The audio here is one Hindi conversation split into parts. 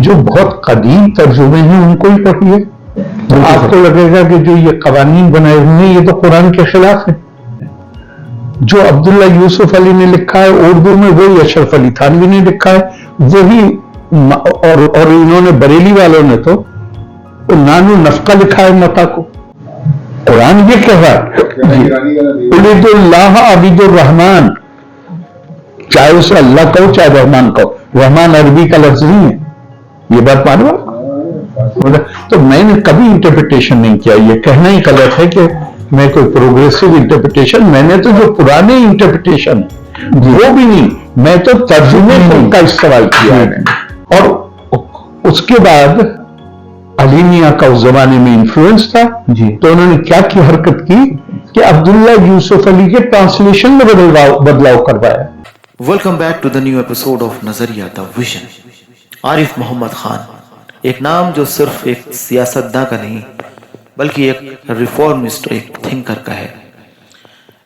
जो बहुत कदीम तर्जुमे हैं उनको ही पढ़िए, तो आपको लगेगा कि जो ये कवानीन बनाए हुए हैं ये तो कुरान के खिलाफ है। जो अब्दुल्ला यूसुफ अली ने लिखा है उर्दू में वही अशरफ अली थानवी ने लिखा है, वही और इन्होंने बरेली वालों ने तो नानू नफका लिखा है मता को। कुरान ये कह रहा है उलिदुल्लाह अबिदुर रहमान, चाहे उसे अल्लाह कहो चाहे रहमान कहो, रहमान अरबी का लफ्ज नहीं है, ये बात मानो। तो मैंने कभी इंटरप्रिटेशन नहीं किया, ये कहना ही गलत है कि मैं कोई प्रोग्रेसिव इंटरप्रिटेशन, मैंने तो जो पुराने इंटरप्रिटेशन वो भी नहीं, मैं तो तर्जुमे का इस्तेमाल किया है। और उसके बाद अली मियां का उस जमाने में इन्फ्लुएंस था जी, तो उन्होंने क्या की हरकत की कि अब्दुल्ला यूसुफ अली के ट्रांसलेशन में बदलाव करवाया। Welcome back to the new episode of Nazariya the vision. Arif Mohammad Khan, एक नाम जो सिर्फ एक सियासतदान का नहीं बल्कि एक रिफॉर्मिस्ट, एक थिंकर का है।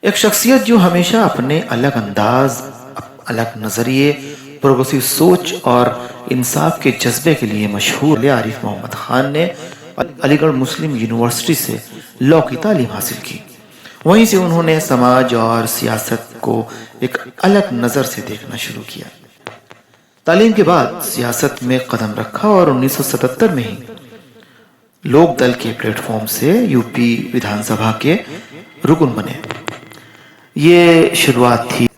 एक शख्सियत जो हमेशा अपने अलग अंदाज, अलग नजरिए, प्रोग्रेसिव सोच और इंसाफ के जज्बे के लिए मशहूर है। आरिफ मोहम्मद खान ने अलीगढ़ मुस्लिम यूनिवर्सिटी से लॉ की तालीम हासिल की। वहीं से उन्होंने समाज और सियासत को एक अलग नज़र से देखना शुरू किया। तालीम के बाद सियासत में कदम रखा और 1977 में ही लोक दल के प्लेटफॉर्म से यूपी विधानसभा के रुकन बने। ये शुरुआत थी।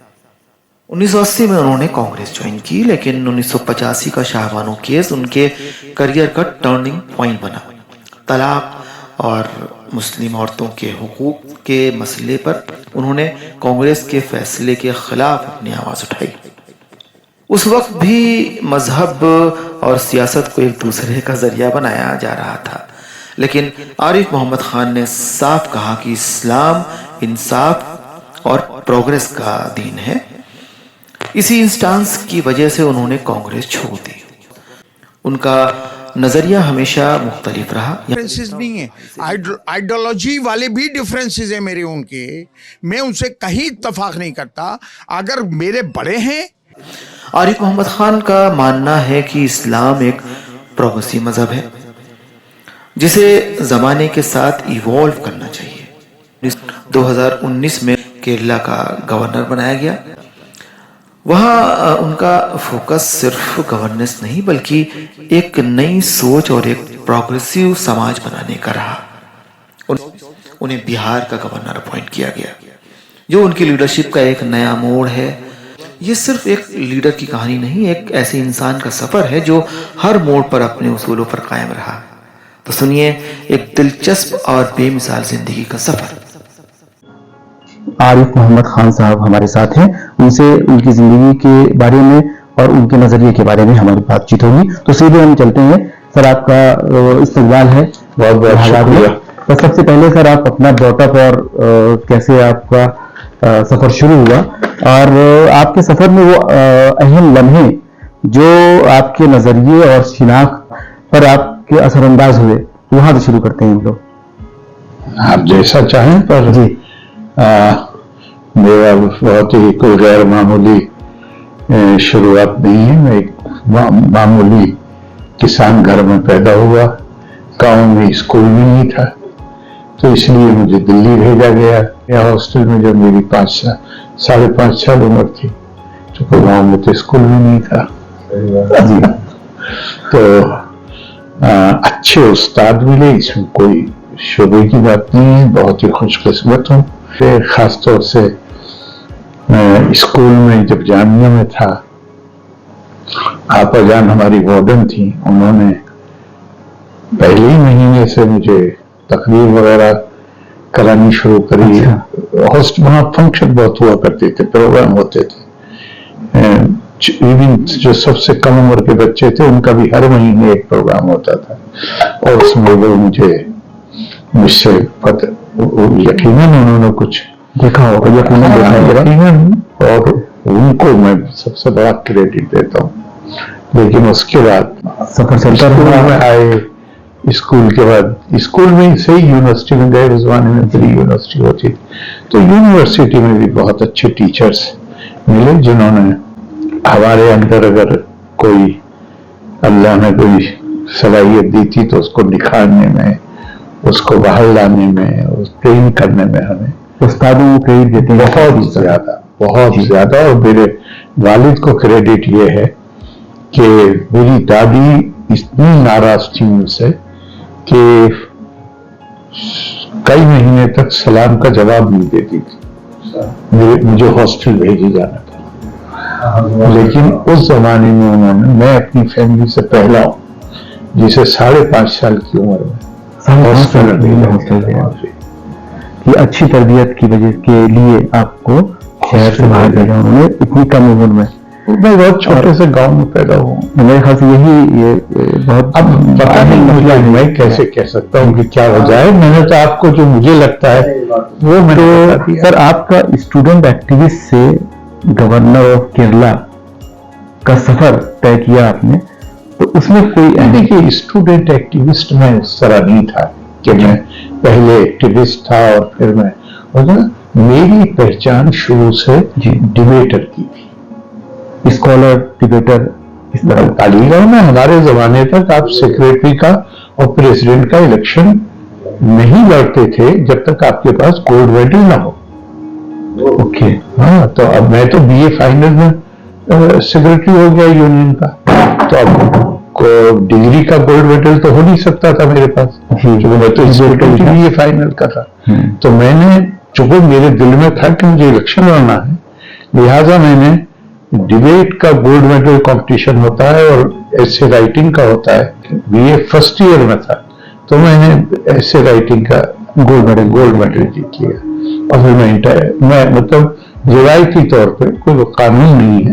1980 में उन्होंने कांग्रेस ज्वाइन की, लेकिन 1985 का शाहबानो केस उनके करियर का टर्निंग पॉइंट बना। तलाक और मुस्लिम औरतों के हुकूक के मसले पर उन्होंने कांग्रेस के फैसले के खिलाफ अपनी आवाज उठाई। उस वक्त भी मजहब और सियासत को एक दूसरे का जरिया बनाया जा रहा था, लेकिन आरिफ मोहम्मद खान ने साफ कहा कि इस्लाम इंसाफ और प्रोग्रेस का दीन है। इसी इंस्टांस की वजह से उन्होंने कांग्रेस छोड़ दी। उनका नजरिया हमेशा मुख्तलिफ रहा। डिफरेंसेस नहीं है, आइडियोलॉजी वाले भी डिफरेंसेस है मेरे उनके, मैं उनसे कहीं इत्तेफाक नहीं करता। अगर मेरे बड़े हैं। आरिफ मोहम्मद खान का मानना है कि इस्लाम एक प्रोग्रेसिव मजहब है जिसे जमाने के साथ इवॉल्व करना चाहिए। 2019 में केरला का गवर्नर बनाया गया। वहाँ उनका फोकस सिर्फ गवर्नेंस नहीं बल्कि एक नई सोच और एक प्रोग्रेसिव समाज बनाने का रहा। उन्हें बिहार का गवर्नर अपॉइंट किया गया, जो उनकी लीडरशिप का एक नया मोड़ है। ये सिर्फ एक लीडर की कहानी नहीं, एक ऐसे इंसान का सफर है जो हर मोड़ पर अपने उसूलों पर कायम रहा। तो सुनिए एक दिलचस्प और बेमिसाल जिंदगी का सफर। आरिफ मोहम्मद खान साहब हमारे साथ हैं, उनसे उनकी जिंदगी के बारे में और उनके नजरिए के बारे में हमारी बातचीत होगी। तो सीधे हम चलते हैं। सर, आपका इस्तकबाल है, बहुत बहुत शुक्रिया। तो सबसे पहले सर, आप अपना ब्रॉटअप और कैसे आपका सफर शुरू हुआ और आपके सफर में वो अहम लम्हे जो आपके नजरिए और शिनाख्त पर आपके असरअंदाज हुए, वहां से शुरू करते हैं हम लोग। आप जैसा चाहें, पर जी मेरा बहुत ही कोई गैर मामूली शुरुआत नहीं है। मैं एक मामूली किसान घर में पैदा हुआ, गांव में स्कूल भी नहीं था, तो इसलिए मुझे दिल्ली भेजा गया। या हॉस्टल में जब मेरी 5.5 साल उम्र थी, तो गांव में तो स्कूल भी नहीं था। तो अच्छे उस्ताद मिले, इसमें कोई शोबे की बात नहीं है, बहुत ही खुशकिस्मत हूँ। खास तौर से स्कूल में जब जामिया में था, आपा जान हमारी वार्डन थी, उन्होंने पहले ही महीने से मुझे तकरीर वगैरह करानी शुरू करी। होस्ट वहाँ फंक्शन बहुत हुआ करते थे, प्रोग्राम होते थे। इवन जो सबसे कम उम्र के बच्चे थे उनका भी हर महीने एक प्रोग्राम होता था, और उसमें वो मुझसे यकीनन उन्होंने कुछ देखा होगा, यकीनन, और उनको मैं सबसे बड़ा क्रेडिट देता हूँ। लेकिन उसके बाद सफर चलता रहा। आए स्कूल के बाद, स्कूल में से ही यूनिवर्सिटी में गए। उस जमाने में बड़ी यूनिवर्सिटी होती थी, तो यूनिवर्सिटी में भी बहुत अच्छे टीचर्स मिले जिन्होंने हमारे अंदर अगर कोई अल्लाह ने कोई सलाहियत दी थी तो उसको निखारने में, उसको बाहर लाने में, उस ट्रेन करने में हमें उस्तादों को क्रेडिट देते हैं बहुत ज्यादा। और मेरे वालिद को क्रेडिट ये है कि मेरी दादी इतनी नाराज थी मुझसे कि कई महीने तक सलाम का जवाब नहीं देती थी। मुझे हॉस्टल भेजे जाना था, लेकिन उस जमाने में उन्होंने, मैं अपनी फैमिली से पहला हूं जिसे 5.5 साल की उम्र में हॉस्टल कि अच्छी तरबियत की वजह के लिए आपको शहर से बाहर भेजा उन्होंने इतनी कम उम्र में। मैं बहुत छोटे से गांव में पैदा हुआ, मेरे ख्याल से ये बहुत अब पता नहीं मुझे, मैं कैसे कह सकता हूँ कि क्या हो जाए। मैंने तो आपको जो मुझे लगता है वो मैंने बता दिया। सर, आपका स्टूडेंट एक्टिविस्ट से गवर्नर ऑफ केरला का सफर तय किया आपने, तो उसमें कोई, देखिए स्टूडेंट एक्टिविस्ट में इस तरह नहीं था कि मैं पहले एक्टिविस्ट था और फिर मैं, मेरी पहचान शुरू से डिबेटर की थी, स्कॉलर डिबेटर। इस तरह अलीगढ़ में हमारे जमाने तक आप सेक्रेटरी का और प्रेसिडेंट का इलेक्शन नहीं लड़ते थे जब तक आपके पास गोल्ड मेडल ना हो। ओके, हाँ, तो अब मैं तो बीए फाइनल में सेक्रेटरी हो गया यूनियन का, तो अब डिग्री का गोल्ड मेडल तो हो नहीं सकता था मेरे पास, क्योंकि मैं तो सेक्रेटरी बीए फाइनल का था। तो मैंने, चूंकि मेरे दिल में था कि मुझे इलेक्शन लड़ना है, लिहाजा मैंने डिबेट का गोल्ड मेडल कंपटीशन होता है और ऐसे राइटिंग का होता है। बीए फर्स्ट ईयर में था तो मैंने ऐसे राइटिंग का गोल्ड मेडल जीत लिया। और फिर मैं मतलब रिवायती तौर पे, कोई कानून नहीं है,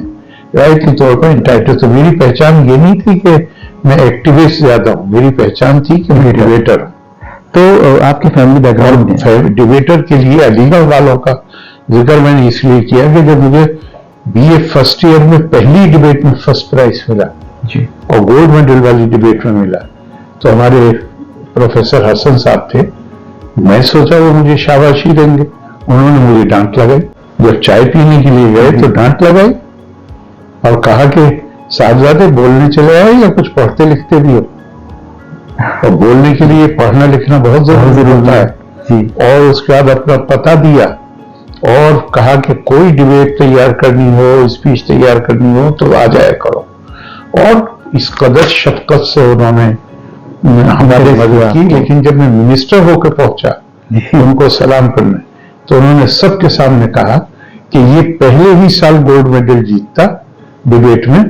रिवायती तौर पर इंटाइटल। तो मेरी पहचान ये नहीं थी कि मैं एक्टिविस्ट ज्यादा हूँ, मेरी पहचान थी कि मैं डिबेटर हूँ। तो आपके फैमिली बैकग्राउंड में डिबेटर के लिए अलीगढ़ वालों का जिक्र मैंने इसलिए किया कि जब मुझे बीए फर्स्ट ईयर में पहली डिबेट में फर्स्ट प्राइज मिला जी, और गोल्ड मेडल वाली डिबेट में मिला, तो हमारे प्रोफेसर हसन साहब थे, मैं सोचा वो मुझे शाबाशी देंगे, उन्होंने मुझे डांट लगाई। जब चाय पीने के लिए गए तो डांट लगाई और कहा कि साहबजादे बोलने चले आए या कुछ पढ़ते लिखते भी हो, और बोलने के लिए पढ़ना लिखना बहुत जरूरी होता है जी। और उसके बाद अपना पता दिया और कहा कि कोई डिबेट तैयार करनी हो, स्पीच तैयार करनी हो तो आ जाया करो। और इस कदर शफकत से उन्होंने हमारे मदद की। लेकिन जब मैं मिनिस्टर होकर पहुंचा उनको सलाम करने, तो उन्होंने सबके सामने कहा कि ये पहले ही साल गोल्ड मेडल जीतता डिबेट में,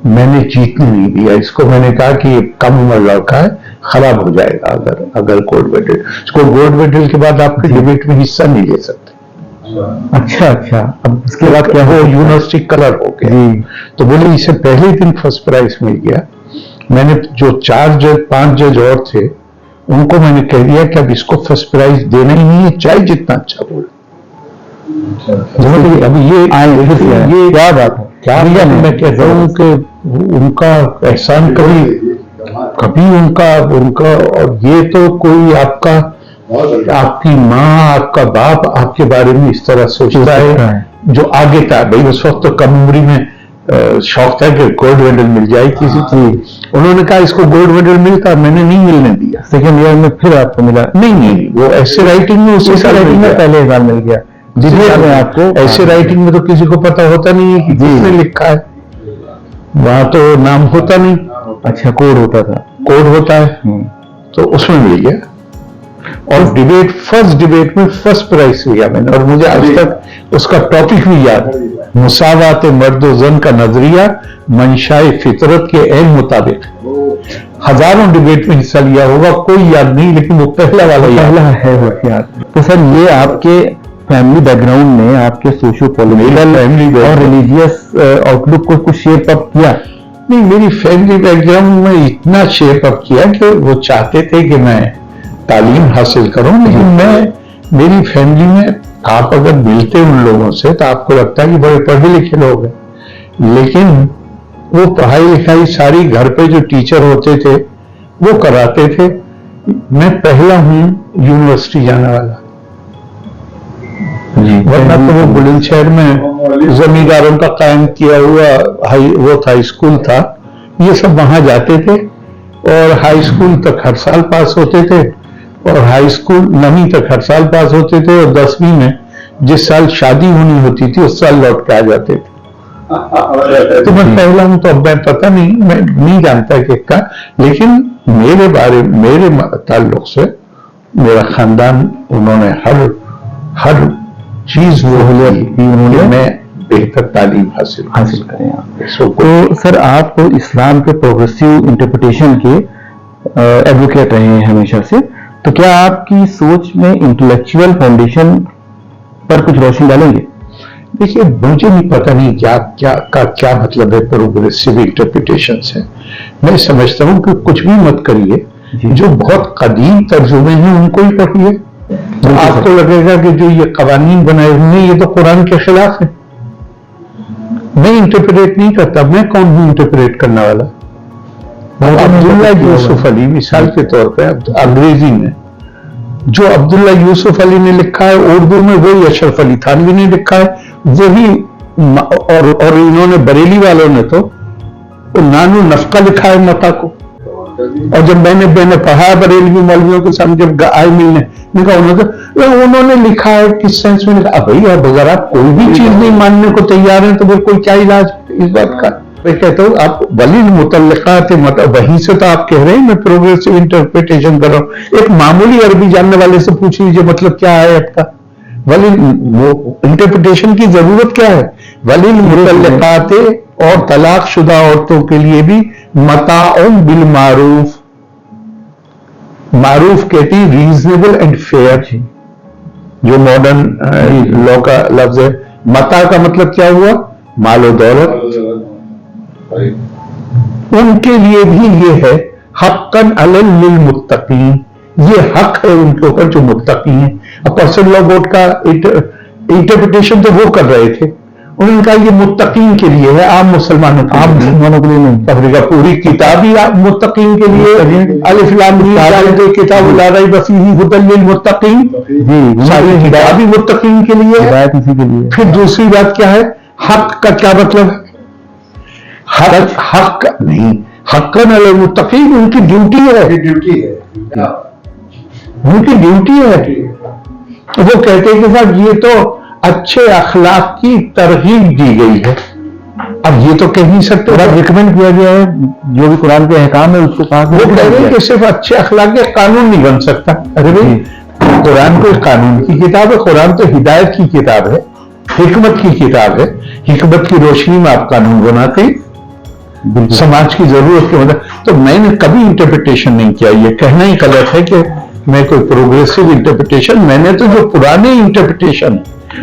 मैंने जीतने नहीं दिया इसको। मैंने कहा कि ये कम उम्र लड़का है, खराब हो जाएगा अगर गोल्ड मेडल, इसको गोल्ड मेडल के बाद आपके डिबेट में हिस्सा नहीं ले सकते। अच्छा, अब उसके बाद क्या हो, यूनिवर्सिटी कलर हो गया। तो बोले इसे पहले दिन फर्स्ट प्राइज मिल गया। मैंने जो 5 जज और थे उनको मैंने कह दिया कि अब इसको फर्स्ट प्राइज देना ही नहीं है, चाहे जितना अच्छा बोले। अभी ये क्या बात है, क्या मैं कहता हूँ कि उनका एहसान कभी उनका और ये तो कोई आपकी माँ, आपका बाप आपके बारे में इस तरह सोचता है जो आगे था। भाई उस वक्त तो कम उम्री में शौक था कि गोल्ड मेडल मिल जाए किसी चीज। उन्होंने कहा इसको गोल्ड मेडल मिलता, मैंने नहीं मिलने दिया। सेकेंड ईयर में फिर आपको मिला? नहीं, वो ऐसे राइटिंग में उसी राइटिंग में पहले बार मिल गया। डिबेट में आपको ऐसे राइटिंग में तो किसी को पता होता नहीं है कि किसने लिखा है, वहां तो नाम होता नहीं। अच्छा, कोड होता है। तो उसमें मिल गया। और फर्स्ट डिबेट में फर्स्ट प्राइज लिया मैंने, और मुझे आज तक उसका टॉपिक भी याद है, मुसावात मर्द व जन का नजरिया मंशाए फितरत के ऐन मुताबिक। हजारों डिबेट में हिस्सा लिया होगा, कोई याद नहीं, लेकिन वो पहला है वो याद। तो सर, ये आपके फैमिली बैकग्राउंड ने आपके सोशो पॉलिटिकल और रिलीजियस आउटलुक को कुछ शेप अप किया? नहीं, मेरी फैमिली बैकग्राउंड में इतना शेप अप किया कि वो चाहते थे कि मैं तालीम हासिल करूं, लेकिन मेरी फैमिली में आप अगर मिलते उन लोगों से तो आपको लगता है कि बड़े पढ़े लिखे लोग हैं, लेकिन वो पढ़ाई लिखाई सारी घर पे जो टीचर होते थे वो कराते थे। मैं पहला हूं यूनिवर्सिटी जाने वाला, वरना तो वो बुलंदशहर में जमींदारों का कायम किया हुआ वो था, स्कूल था, ये सब वहां जाते थे और हाई स्कूल तक हर साल पास होते थे, और हाई स्कूल 9वीं तक हर साल पास होते थे, और 10वीं में जिस साल शादी होनी होती थी उस साल लौट के आ जाते थे। तो मैं पहला हूं तो अब मैं पता नहीं, मैं नहीं जानता कि का, लेकिन मेरे ताल्लुक से मेरा खानदान, उन्होंने हर चीज वो उन्होंने मैं बेहतर तालीम हासिल करें। तो सर आप इस्लाम के प्रोग्रेसिव इंटरप्रिटेशन के एडवोकेट रहे हैं हमेशा से, तो क्या आपकी सोच में इंटेलेक्चुअल फाउंडेशन पर कुछ रोशनी डालेंगे? देखिए, मुझे नहीं पता नहीं क्या मतलब है प्रोग्रेसिव इंटरप्रिटेशन से। मैं समझता हूं कि कुछ भी मत करिए, जो बहुत कदीम तर्जुमे हैं उनको ही पढ़िए। तो आपको लगेगा कि जो ये कवानीन बनाए हुए हैं ये तो कुरान के खिलाफ है। मैं इंटरप्रेट नहीं करता, मैं कौन हूं इंटरप्रेट करने वाला? अब्दुल्ला यूसुफ अली मिसाल के तौर पर अंग्रेजी में जो अब्दुल्ला यूसुफ अली ने लिखा है, उर्दू में वही अशरफ अली थानवी ने लिखा है, वही और इन्होंने बरेली वालों ने तो नानू नफका लिखा है मता को। और जब मैंने पढ़ा बरेलवी मौलवियों के सामने, जब आए मिलने, उन्होंने लिखा है किस सेंस में लिखा, भाई अब अगर आप कोई भी चीज नहीं मानने को तैयार है तो फिर कोई क्या इलाज इस बात का? मैं कहता हूँ आप वलील मुतल्लिकात, मतलब वहीं से तो आप कह रहे हैं मैं प्रोग्रेसिव इंटरप्रिटेशन कर रहा हूँ। एक मामूली अरबी जानने वाले से पूछ लीजिए मतलब क्या है आपका वलील, वो इंटरप्रिटेशन की जरूरत क्या है? वलील मुतल्लिकात और तलाक शुदा औरतों के लिए भी मताउन बिल मारूफ, मारूफ कहती है रीजनेबल एंड फेयर, जो मॉडर्न लॉ का लफ्ज है। मता का मतलब क्या हुआ? मालो दौलत। उनके लिए भी ये है हक्कन अलल लिल मुत्तकीन, ये हक है उनके ऊपर जो मुत्तकी हैं। अब पर्सनल लॉ बोर्ड का इंटरप्रिटेशन तो वो कर रहे थे, उन्होंने कहा ये मुत्तकीन के लिए है, आम मुसलमानों के लिए नहीं। अफ्रीका पूरी किताब ही मुत्तकीन के लिए, अलिफ लाम मीम किताब ला रैब फीही हुदल लिल मुत्तकीन, सारी किताब ही मुत्तकीन के लिए है। फिर दूसरी बात क्या है, हक का क्या मतलब है? हक नहीं, हक्कन अलल मुत्तकीन उनकी ड्यूटी है, उनकी ड्यूटी है। वो कहते हैं कि साहब ये तो अच्छे अखलाक की तरगीब दी गई है। अब ये तो कह नहीं सकते, रिकमेंड किया गया है जो भी कुरान के अहकाम है उसको कहा, वो कह रहे हैं कि सिर्फ अच्छे अखलाक के कानून नहीं बन सकता। अरे भाई, कुरान कोई कानून की किताब है? कुरान तो हिदायत की किताब है, हिकमत की किताब है। हिकमत की रोशनी में आप कानून बनाते हैं समाज की जरूरत की मदद। तो मैंने कभी इंटरप्रिटेशन नहीं किया, ये कहना ही गलत है कि मैं कोई प्रोग्रेसिव इंटरप्रिटेशन, मैंने तो जो पुराने इंटरप्रिटेशन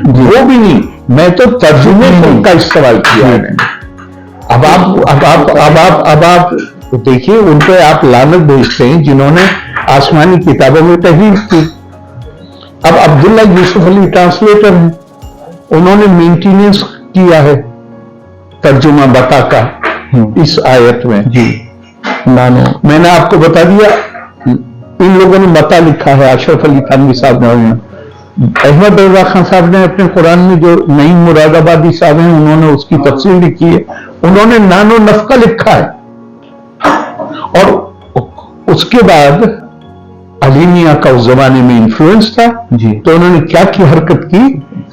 वो भी नहीं, मैं तो तर्जुमे का इस्तेमाल किया है। अब आप देखिए, उन पे आप लानत भेजते हैं जिन्होंने आसमानी किताबों में तहरीर की। अब अब्दुल्ला यूसुफ अली ट्रांसलेटर हैं, उन्होंने मेंटेनेंस किया है तर्जुमा बता का इस आयत में जी। मैंने आपको बता दिया, इन लोगों ने मता लिखा है, अशरफ अली थानवी साहब ने, अहमद रजा खान साहब ने अपने कुरान में, जो नईम मुरादाबादी साहब हैं उन्होंने उसकी तफसीर लिखी है, उन्होंने नानो नफका लिखा है। और उसके बाद अली मियां का उस जमाने में इन्फ्लुएंस था जी, तो उन्होंने क्या की हरकत की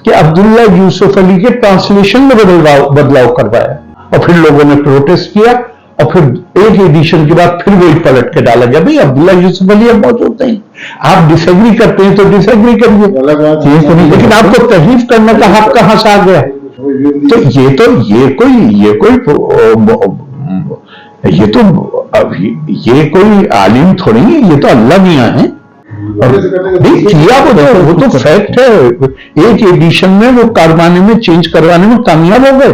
कि अब्दुल्ला यूसुफ अली के ट्रांसलेशन में बदलाव करवाया, और फिर लोगों ने प्रोटेस्ट किया, और फिर एक एडिशन के बाद फिर वही पलट के डाला गया। भाई अब्दुल्ला यूसुफ अली अब मौजूद नहीं, आप डिसएग्री करते हैं तो डिसएग्री करिए, लेकिन आपको तहरीफ करने का हक कहां से आ गया? तो ये कोई आलिम थोड़ी है, ये तो अल्लाह मियां है। किया वो तो फैक्ट है। एक एडिशन में वो करवाने में, चेंज करवाने में कामयाब हो गए,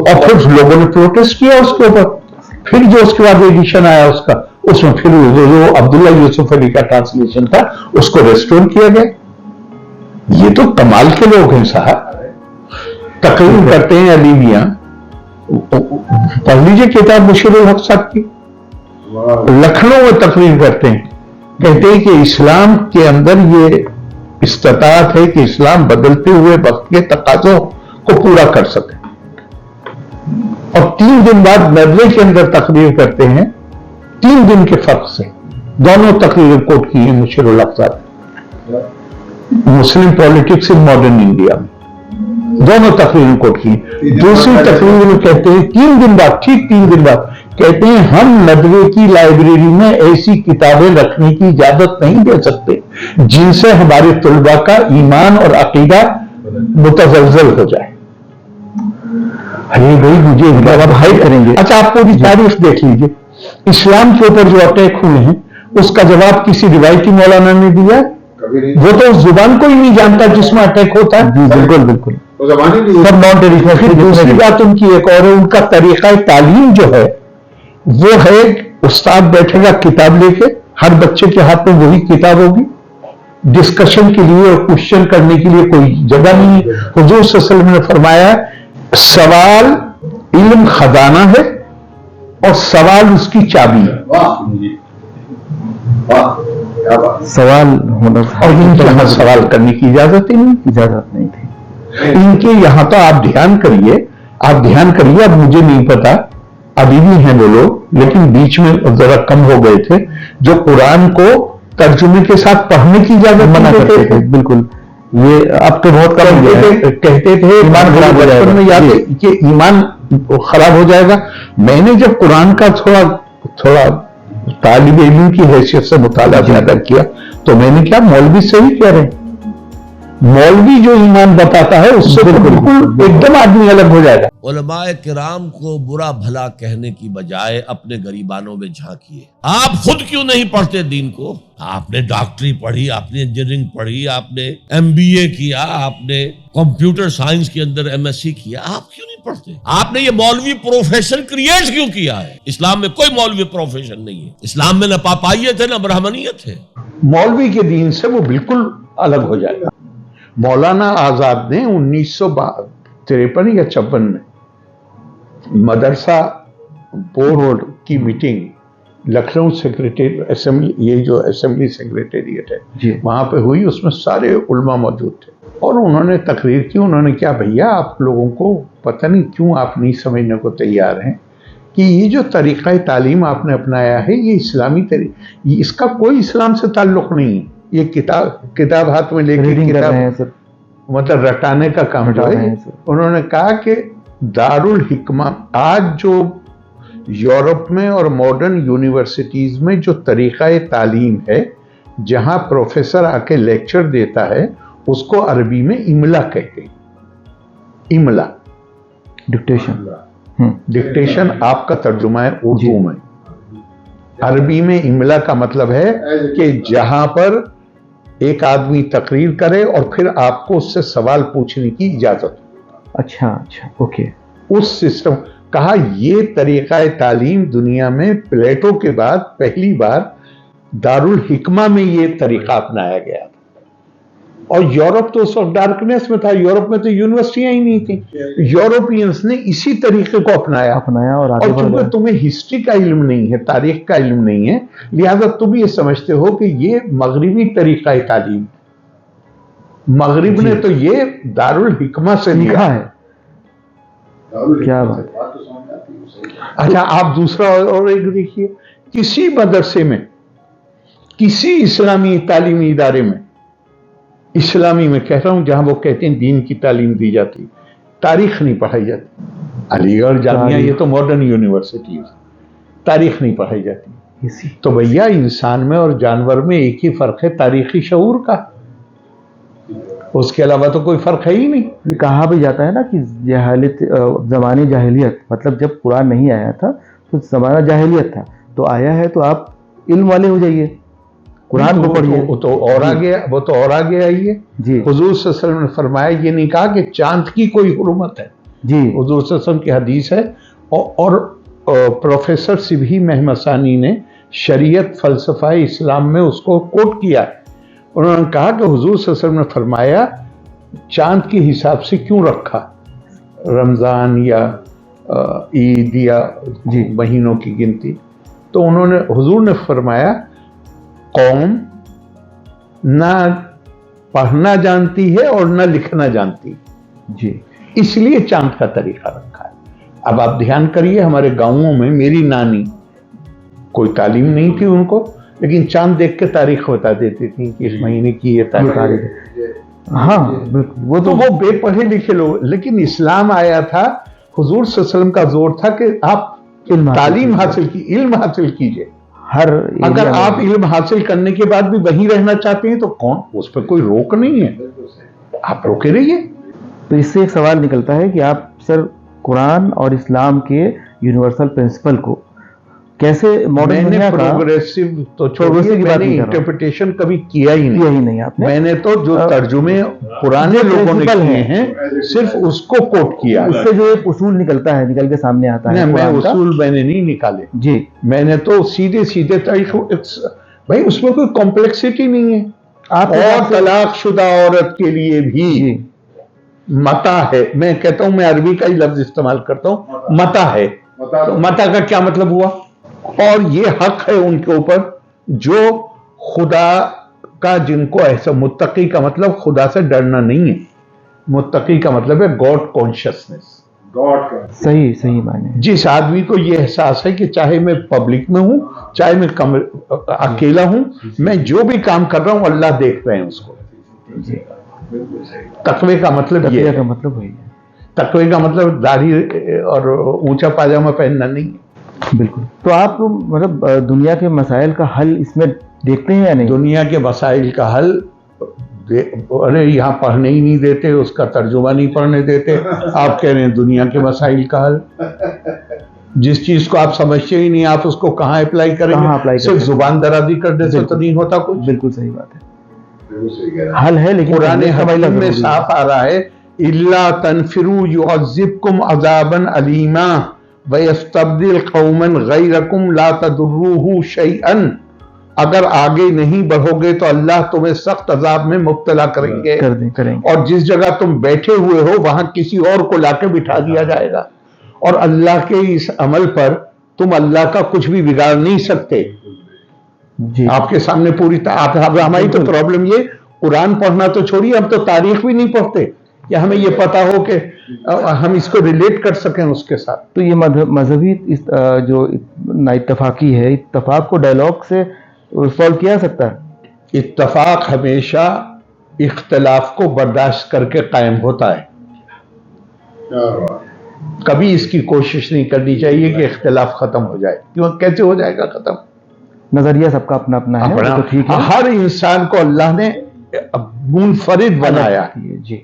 और फिर लोगों ने प्रोटेस्ट किया उसके ऊपर। फिर जो उसके बाद एडिशन आया उसका, उसमें फिर जो अब्दुल्ला यूसुफ अली का ट्रांसलेशन था उसको रेस्टोर किया गया। ये तो कमाल के लोग हैं साहब, तकरीर करते हैं अली मियां। पढ़ लीजिए किताब मुशीरुल हक साहब की, लखनऊ में तकरीर करते हैं, कहते हैं कि इस्लाम के अंदर ये इस्तिताअत है कि इस्लाम बदलते हुए वक्त के तकाज़ों को पूरा कर सके। और 3 दिन बाद नजरे के अंदर तकरीर करते हैं, 3 दिन के फर्क से दोनों तकरीरें कोट की हैं मुशीरुल अफजाल, मुस्लिम पॉलिटिक्स इन मॉडर्न इंडिया में दोनों तकरीरें कोट की। दूसरी तकरीर में कहते हैं 3 दिन बाद, ठीक 3 दिन बाद कहते हैं हम नदवे की लाइब्रेरी में ऐसी किताबें रखने की इजाजत नहीं दे सकते जिनसे हमारे तलबा का ईमान और अकीदा मुतज़लज़ल हो जाए। अरे भाई मुझे इनका भाई करेंगे। अच्छा, आप पूरी तारीख देख लीजिए, इस्लाम के ऊपर जो अटैक हुए हैं उसका जवाब किसी रिवायती मौलाना ने दिया? वो तो उस जुबान को ही नहीं जानता जिसमें अटैक होता है। जी बिल्कुल बिल्कुल, सब नॉन ट्रेडिशनल। फिर दूसरी बात उनकी एक और है, उनका तरीका तालीम जो है वो है उस्ताद बैठेगा किताब लेके, हर बच्चे के हाथ में वही किताब होगी, डिस्कशन के लिए और क्वेश्चन करने के लिए कोई जगह नहीं है। हुजूर सल्लल्लाहु अलैहि वसल्लम ने फरमाया सवाल इल्म खजाना है और सवाल उसकी चाबी है। सवाल होना और इनके यहाँ सवाल करने की इजाजत ही नहीं थी। इनके यहाँ तो आप ध्यान करिए, अब मुझे नहीं पता अभी भी हैं वो लोग, लेकिन बीच में जरा कम हो गए थे, जो कुरान को तर्जुमे के साथ पढ़ने की इजाजत मना करते थे। बिल्कुल, ये अब तो बहुत कम कहते थे ईमान खराब हो जाएगा, में याद कि ईमान खराब हो जाएगा। मैंने जब कुरान का थोड़ा तालिब इल्म की हैसियत से मुताला ज्यादा किया तो मैंने क्या, मौलवी सही कह रहे हैं, मौलवी जो ईमान बताता है उससे बिल्कुल एकदम आदमी अलग हो जाएगा। उलमाए किराम को बुरा भला कहने की बजाय अपने गरीबानों में झांकिए। आप खुद क्यों नहीं पढ़ते दीन को? आपने डॉक्टरी पढ़ी, आपने इंजीनियरिंग पढ़ी, आपने MBA किया, आपने कंप्यूटर साइंस के अंदर MSc किया, आप क्यों नहीं पढ़ते? आपने ये मौलवी प्रोफेशन क्रिएट क्यों किया है? इस्लाम में कोई मौलवी प्रोफेशन नहीं है। इस्लाम में न पापाइयत है न ब्राह्मणियत है। मौलवी के दीन से वो बिल्कुल अलग हो जाएगा। मौलाना आजाद ने 1953 या 56 में मदरसा बोर्ड की मीटिंग लखनऊ सेक्रेटेरिएट असेंबली, ये जो असेंबली सेक्रेटेरिएट है वहां पे हुई, उसमें सारे उल्मा मौजूद थे और उन्होंने तकरीर की। उन्होंने क्या, भैया आप लोगों को पता नहीं क्यों आप नहीं समझने को तैयार हैं कि ये जो तरीक़ा तालीम आपने अपनाया है ये इस्लामी तरीका, इसका कोई इस्लाम से ताल्लुक नहीं है। ये किताब हाथ में लेके किताब मतलब रटाने का काम जो है। उन्होंने कहा कि दारुल हिकमा आज जो यूरोप में और मॉडर्न यूनिवर्सिटीज में जो तरीक़ा तालीम है, जहां प्रोफेसर आके लेक्चर देता है उसको अरबी में इमला कहते हैं। इमला डिक्टेशन आपका तर्जुमा है उर्दू में। अरबी में इमला का मतलब है कि जहां पर एक आदमी तकरीर करे और फिर आपको उससे सवाल पूछने की इजाजत। अच्छा, ओके। उस सिस्टम कहा, ये तरीका तालीम दुनिया में प्लेटो के बाद पहली बार दारुल हिकमा में ये तरीका अपनाया गया था। और यूरोप तो उस वक्त डार्कनेस में था, यूरोप में तो यूनिवर्सिटियां ही नहीं थी। यूरोपियंस ने इसी तरीके को अपनाया और चूंकि तुम्हें हिस्ट्री का इल्म नहीं है, तारीख का इल्म नहीं है, लिहाजा तुम ये समझते हो कि ये मगरिबी तरीका तालीम, मगरिब ने तो ये दारुल हिकमा से लिखा है। क्या बात। अच्छा, आप दूसरा और एक देखिए, किसी मदरसे में, किसी इस्लामी तालीमी इदारे में, इस्लामी में कह रहा हूं जहां वो कहते हैं दीन की तालीम दी जाती, तारीख नहीं पढ़ाई जाती। अलीगढ़ जामिया ये तो मॉडर्न यूनिवर्सिटी, तारीख नहीं पढ़ाई जाती। तो भैया इंसान में और जानवर में एक ही फर्क है, तारीखी शऊर का, उसके अलावा तो कोई फर्क है ही नहीं। कहा भी जाता है ना कि जहालियत, ज़माने जाहिलियत, मतलब जब कुरान नहीं आया था तो ज़माना जाहिलियत था, तो आया है तो आप इल्म वाले हो जाइए, कुरान को पढ़िए। वो तो और आगे आई है जी। हुजूर सल्लल्लाहु अलैहि वसल्लम ने फरमाया, ये नहीं कहा कि चांद की कोई हुर्मत है जी, हुजूर सल्लल्लाहु अलैहि वसल्लम की हदीस है। और प्रोफेसर सिबही महमसानी ने शरीयत फलसफा इस्लाम में उसको कोट किया है। उन्होंने कहा कि हुजूर सल्लल्लाहु अलैहि वसल्लम ने फरमाया, चांद के हिसाब से क्यों रखा, रमज़ान या ईद या महीनों की गिनती? तो उन्होंने, हुजूर ने फरमाया, कौम ना पढ़ना जानती है और ना लिखना जानती जी, इसलिए चांद का तरीका रखा है। अब आप ध्यान करिए, हमारे गांवों में मेरी नानी, कोई तालीम नहीं थी उनको, लेकिन चांद देख के तारीख बता देती थी कि इस महीने की ये तारीख है। हाँ, वो तो वो बेपढ़े लिखे लोग, लेकिन इस्लाम आया था, हुजूर सल्लल्लाहु अलैहि वसल्लम का जोर था कि आप तालीम हासिल की, इल्म हासिल कीजिए। हर अगर आप इल्म हासिल करने के बाद भी वहीं रहना चाहते हैं तो कौन, उस पर कोई रोक नहीं है, आप रोके रहिए। तो इससे एक सवाल निकलता है कि आप सर कुरान और इस्लाम के यूनिवर्सल प्रिंसिपल को कैसे मॉडर्न मैंने दुनिया का प्रोग्रेसिव तो प्रोग्रेसिव छोड़िए, की बात मैंने नहीं कर रहा हूं। इंटरप्रिटेशन कभी किया ही किया नहीं। ही नहीं आपने, मैंने तो जो तर्जुमे पुराने जो लोगों ने प्रिंसिपल किए है, हैं सिर्फ उसको कोट किया। उससे जो एक उसूल निकलता है, निकल के सामने आता है नहीं, मैं कुरान का। उसूल मैंने नहीं निकाले, जी, मैंने तो सीधे सीधे भाई उसमें कोई कॉम्प्लेक्सिटी नहीं है। आप और तलाकशुदा औरत के लिए भी जी, मता है, मैं कहता हूं, मैं अरबी का ही लफ्ज इस्तेमाल करता हूं, मता है। तो मता का क्या मतलब हुआ? और ये हक है उनके ऊपर जो खुदा का, जिनको ऐसा, मुत्तकी का मतलब खुदा से डरना नहीं है, मुत्तकी का मतलब है गॉड कॉन्शियसनेस। सही सही माने। जिस आदमी को ये एहसास है कि चाहे मैं पब्लिक में हूं, चाहे मैं अकेला हूं, मैं जो भी काम कर रहा हूं अल्लाह देख रहे हैं उसको। तकवे का मतलब ये तकवा है। का मतलब वही है। तकवे का मतलब दाढ़ी और ऊंचा पाजामा पहनना नहीं है। बिल्कुल। तो आप मतलब दुनिया के मसाइल का हल इसमें देखते हैं या नहीं? दुनिया के मसाइल का हल, अरे यहाँ पढ़ने ही नहीं देते, उसका तर्जुमा नहीं पढ़ने देते, आप कह रहे हैं दुनिया के मसाइल का हल। जिस चीज को आप समझते ही नहीं, आप उसको कहाँ अप्लाई कहाँ करेंगे? अप्लाई सिर्फ करेंगे? जुबान दराजी करने से तो नहीं होता कुछ। बिल्कुल सही बात है, हल है, लेकिन पुराने समझना हदीस में जरूरी है। साफ आ रहा है, इल्ला तनफिरू युअज़्ज़िबकुम अज़ाबन अलीमा व यस्तब्दिल कौमन गैरकुम ला तदुर्रूहु शैअन। अगर आगे नहीं बढ़ोगे तो अल्लाह तुम्हें सख्त अजाब में मुब्तला करेंगे, करेंगे। और जिस जगह तुम बैठे हुए हो वहां किसी और को लाके बिठा दिया जाएगा, और अल्लाह के इस अमल पर तुम अल्लाह का कुछ भी बिगाड़ नहीं सकते। जी, आपके सामने पूरी हमारी तो प्रॉब्लम ये, कुरान पढ़ना तो छोड़िए, हम तो तारीख भी नहीं पढ़ते कि हमें ये पता हो कि हम इसको रिलेट कर सकें उसके साथ। तो ये मजहबी जो नाइत्तफाकी है, इत्तफाक को डायलॉग से सॉल्व किया जा सकता है। इत्तफाक हमेशा इख्तलाफ को बर्दाश्त करके कायम होता है। कभी इसकी कोशिश नहीं करनी चाहिए कि इख्तलाफ खत्म हो जाए। क्यों, कैसे हो जाएगा खत्म? नजरिया सबका अपना अपना है, वो तो ठीक है। हर इंसान को अल्लाह ने मुनफरिद बनाया है। जी,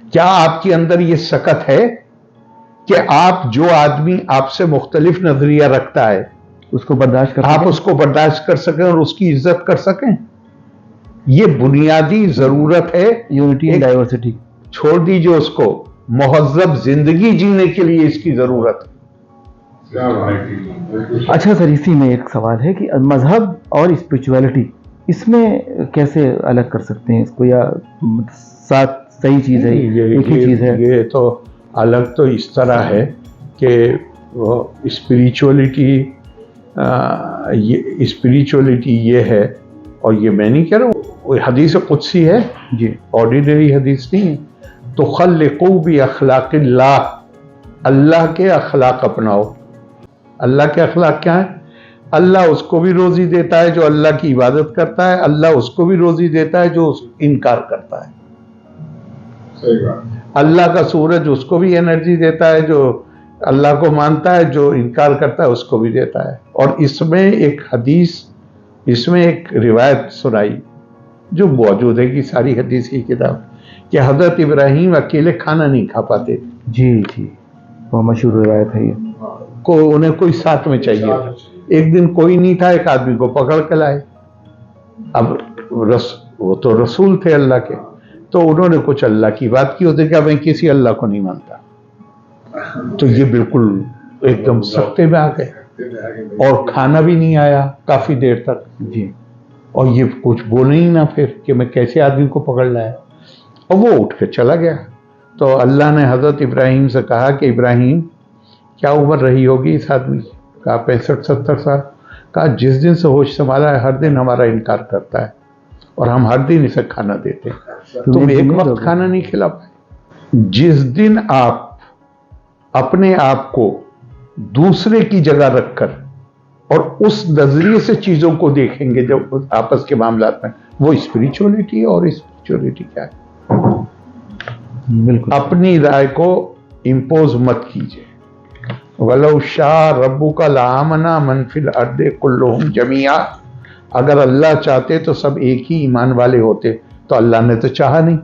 क्या आपके अंदर ये सकत है कि आप, जो आदमी आपसे मुख्तलिफ नजरिया रखता है, उसको बर्दाश्त कर आप उसको बर्दाश्त कर सकें और उसकी इज्जत कर सकें? ये बुनियादी जरूरत है। Unity and diversity. छोड़ दीजिए उसको, मुहज्जब जिंदगी जीने के लिए इसकी जरूरत है। अच्छा सर, इसी में एक सवाल है कि मजहब और स्पिरिचुअलिटी, इसमें कैसे अलग कर सकते हैं इसको, या साथ सही चीज है, एक ही चीज है? ये तो अलग तो इस तरह है कि स्पिरिचुअलिटी ये है, और ये मैं नहीं कह रहा हूँ, हदीस कुदसी है जी, ऑर्डिनरी हदीस नहीं है। तो खल्लिकू भी अखलाकिल्लाह, अल्लाह के अखलाक अपनाओ। अल्लाह के अखलाक क्या है? अल्लाह उसको भी रोजी देता है जो अल्लाह की इबादत करता है, अल्लाह उसको भी रोजी देता है जो इनकार करता है। सही बात। अल्लाह का सूरज उसको भी एनर्जी देता है जो अल्लाह को मानता है, जो इनकार करता है उसको भी देता है। और इसमें एक हदीस, इसमें एक रिवायत सुनाई जो मौजूद है कि सारी हदीस की किताब, कि हजरत इब्राहीम अकेले खाना नहीं खा पाते थे। जी जी, बहुत मशहूर रिवायत है ये। को उन्हें कोई साथ में चाहिए था। एक दिन कोई नहीं था, एक आदमी को पकड़ के लाए। अब वो तो रसूल थे अल्लाह के, तो उन्होंने कुछ अल्लाह की बात की, होते क्या मैं किसी अल्लाह को नहीं मानता। तो ये बिल्कुल एकदम सख्ते में आ गए, और खाना भी नहीं आया काफी देर तक जी, और ये कुछ बोले ही ना फिर कि मैं कैसे आदमी को पकड़ लाया, और वो उठ के चला गया। तो अल्लाह ने हजरत इब्राहीम से कहा कि इब्राहीम, क्या उम्र रही होगी इस आदमी की? कहा 65-70 साल। कहा जिस दिन से होश संभाला है हर दिन हमारा इनकार करता है, और हम हर दिन इसे खाना देते हैं, तुम एक वक्त खाना नहीं खिला पाए। जिस दिन आप अपने आप को दूसरे की जगह रखकर और उस नजरिए से चीजों को देखेंगे जब आपस के मामलात में, वो स्पिरिचुअलिटी है। और स्पिरिचुअलिटी क्या है? बिल्कुल। अपनी राय को इम्पोज मत कीजिए। वलौ शाह रब्बुका लामना मन फिल अर्दे कुल्लुहुम जमीआ, अगर अल्लाह चाहते तो सब एक ही ईमान वाले होते, तो अल्लाह ने तो चाहा नहीं।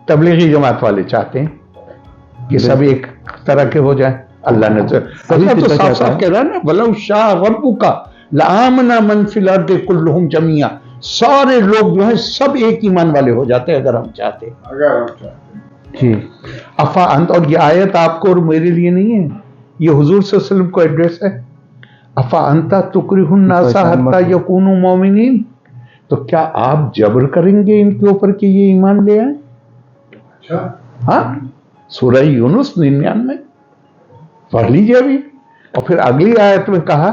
तबलीगी जमात वाले चाहते हैं कि सब एक तरह के हो जाए, अल्लाह ने तो साफ साफ कह रहा है ना, वलौ शाह रब्बुका लामना मन फिल अर्दे कुल्लुहुम जमीआ, सारे लोग जो है सब एक ईमान वाले हो जाते अगर हम चाहते। जी। अफा अंत, और ये आयत आपको और मेरे लिए नहीं है, ये हुजूर सल्लल्लाहु अलैहि वसल्लम को एड्रेस है। अफा अंता तुकरिहुन नासा हत्ता यकूनु मोमिनीन, तो क्या आप जबर करेंगे इनके ऊपर कि ये ईमान ले आए? हाँ, सूरह यूनुस 99 पढ़ लीजिए अभी। और फिर अगली आयत में कहा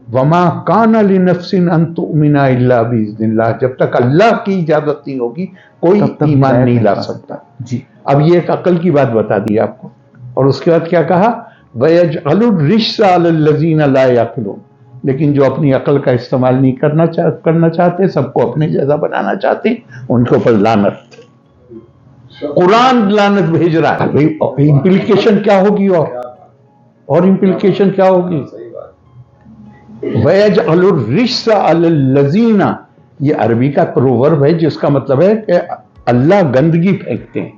वमा काना लिनफ्सिन अन तुमिना इल्ला बिइज़्निल्लाह, जब तक अल्लाह की इजाजत नहीं होगी कोई ईमान नहीं ला सकता। जी। अब ये एक अकल की बात बता दी आपको। और उसके बाद क्या कहा? वयजअलुर रिज्सा अलल लज़ीना ला यअक़िलून, लेकिन जो अपनी अकल का इस्तेमाल नहीं करना चाहते, सबको अपने जैसा बनाना चाहते, उनके ऊपर लानत। कुरान लानत भेज रहा है। इंप्लीकेशन क्या होगी? और इंप्लीकेशन क्या होगी? वयजअलुर रिज्सा अलल लज़ीना, ये अरबी का प्रोवर्ब है जिसका मतलब है कि अल्लाह गंदगी फेंकते हैं।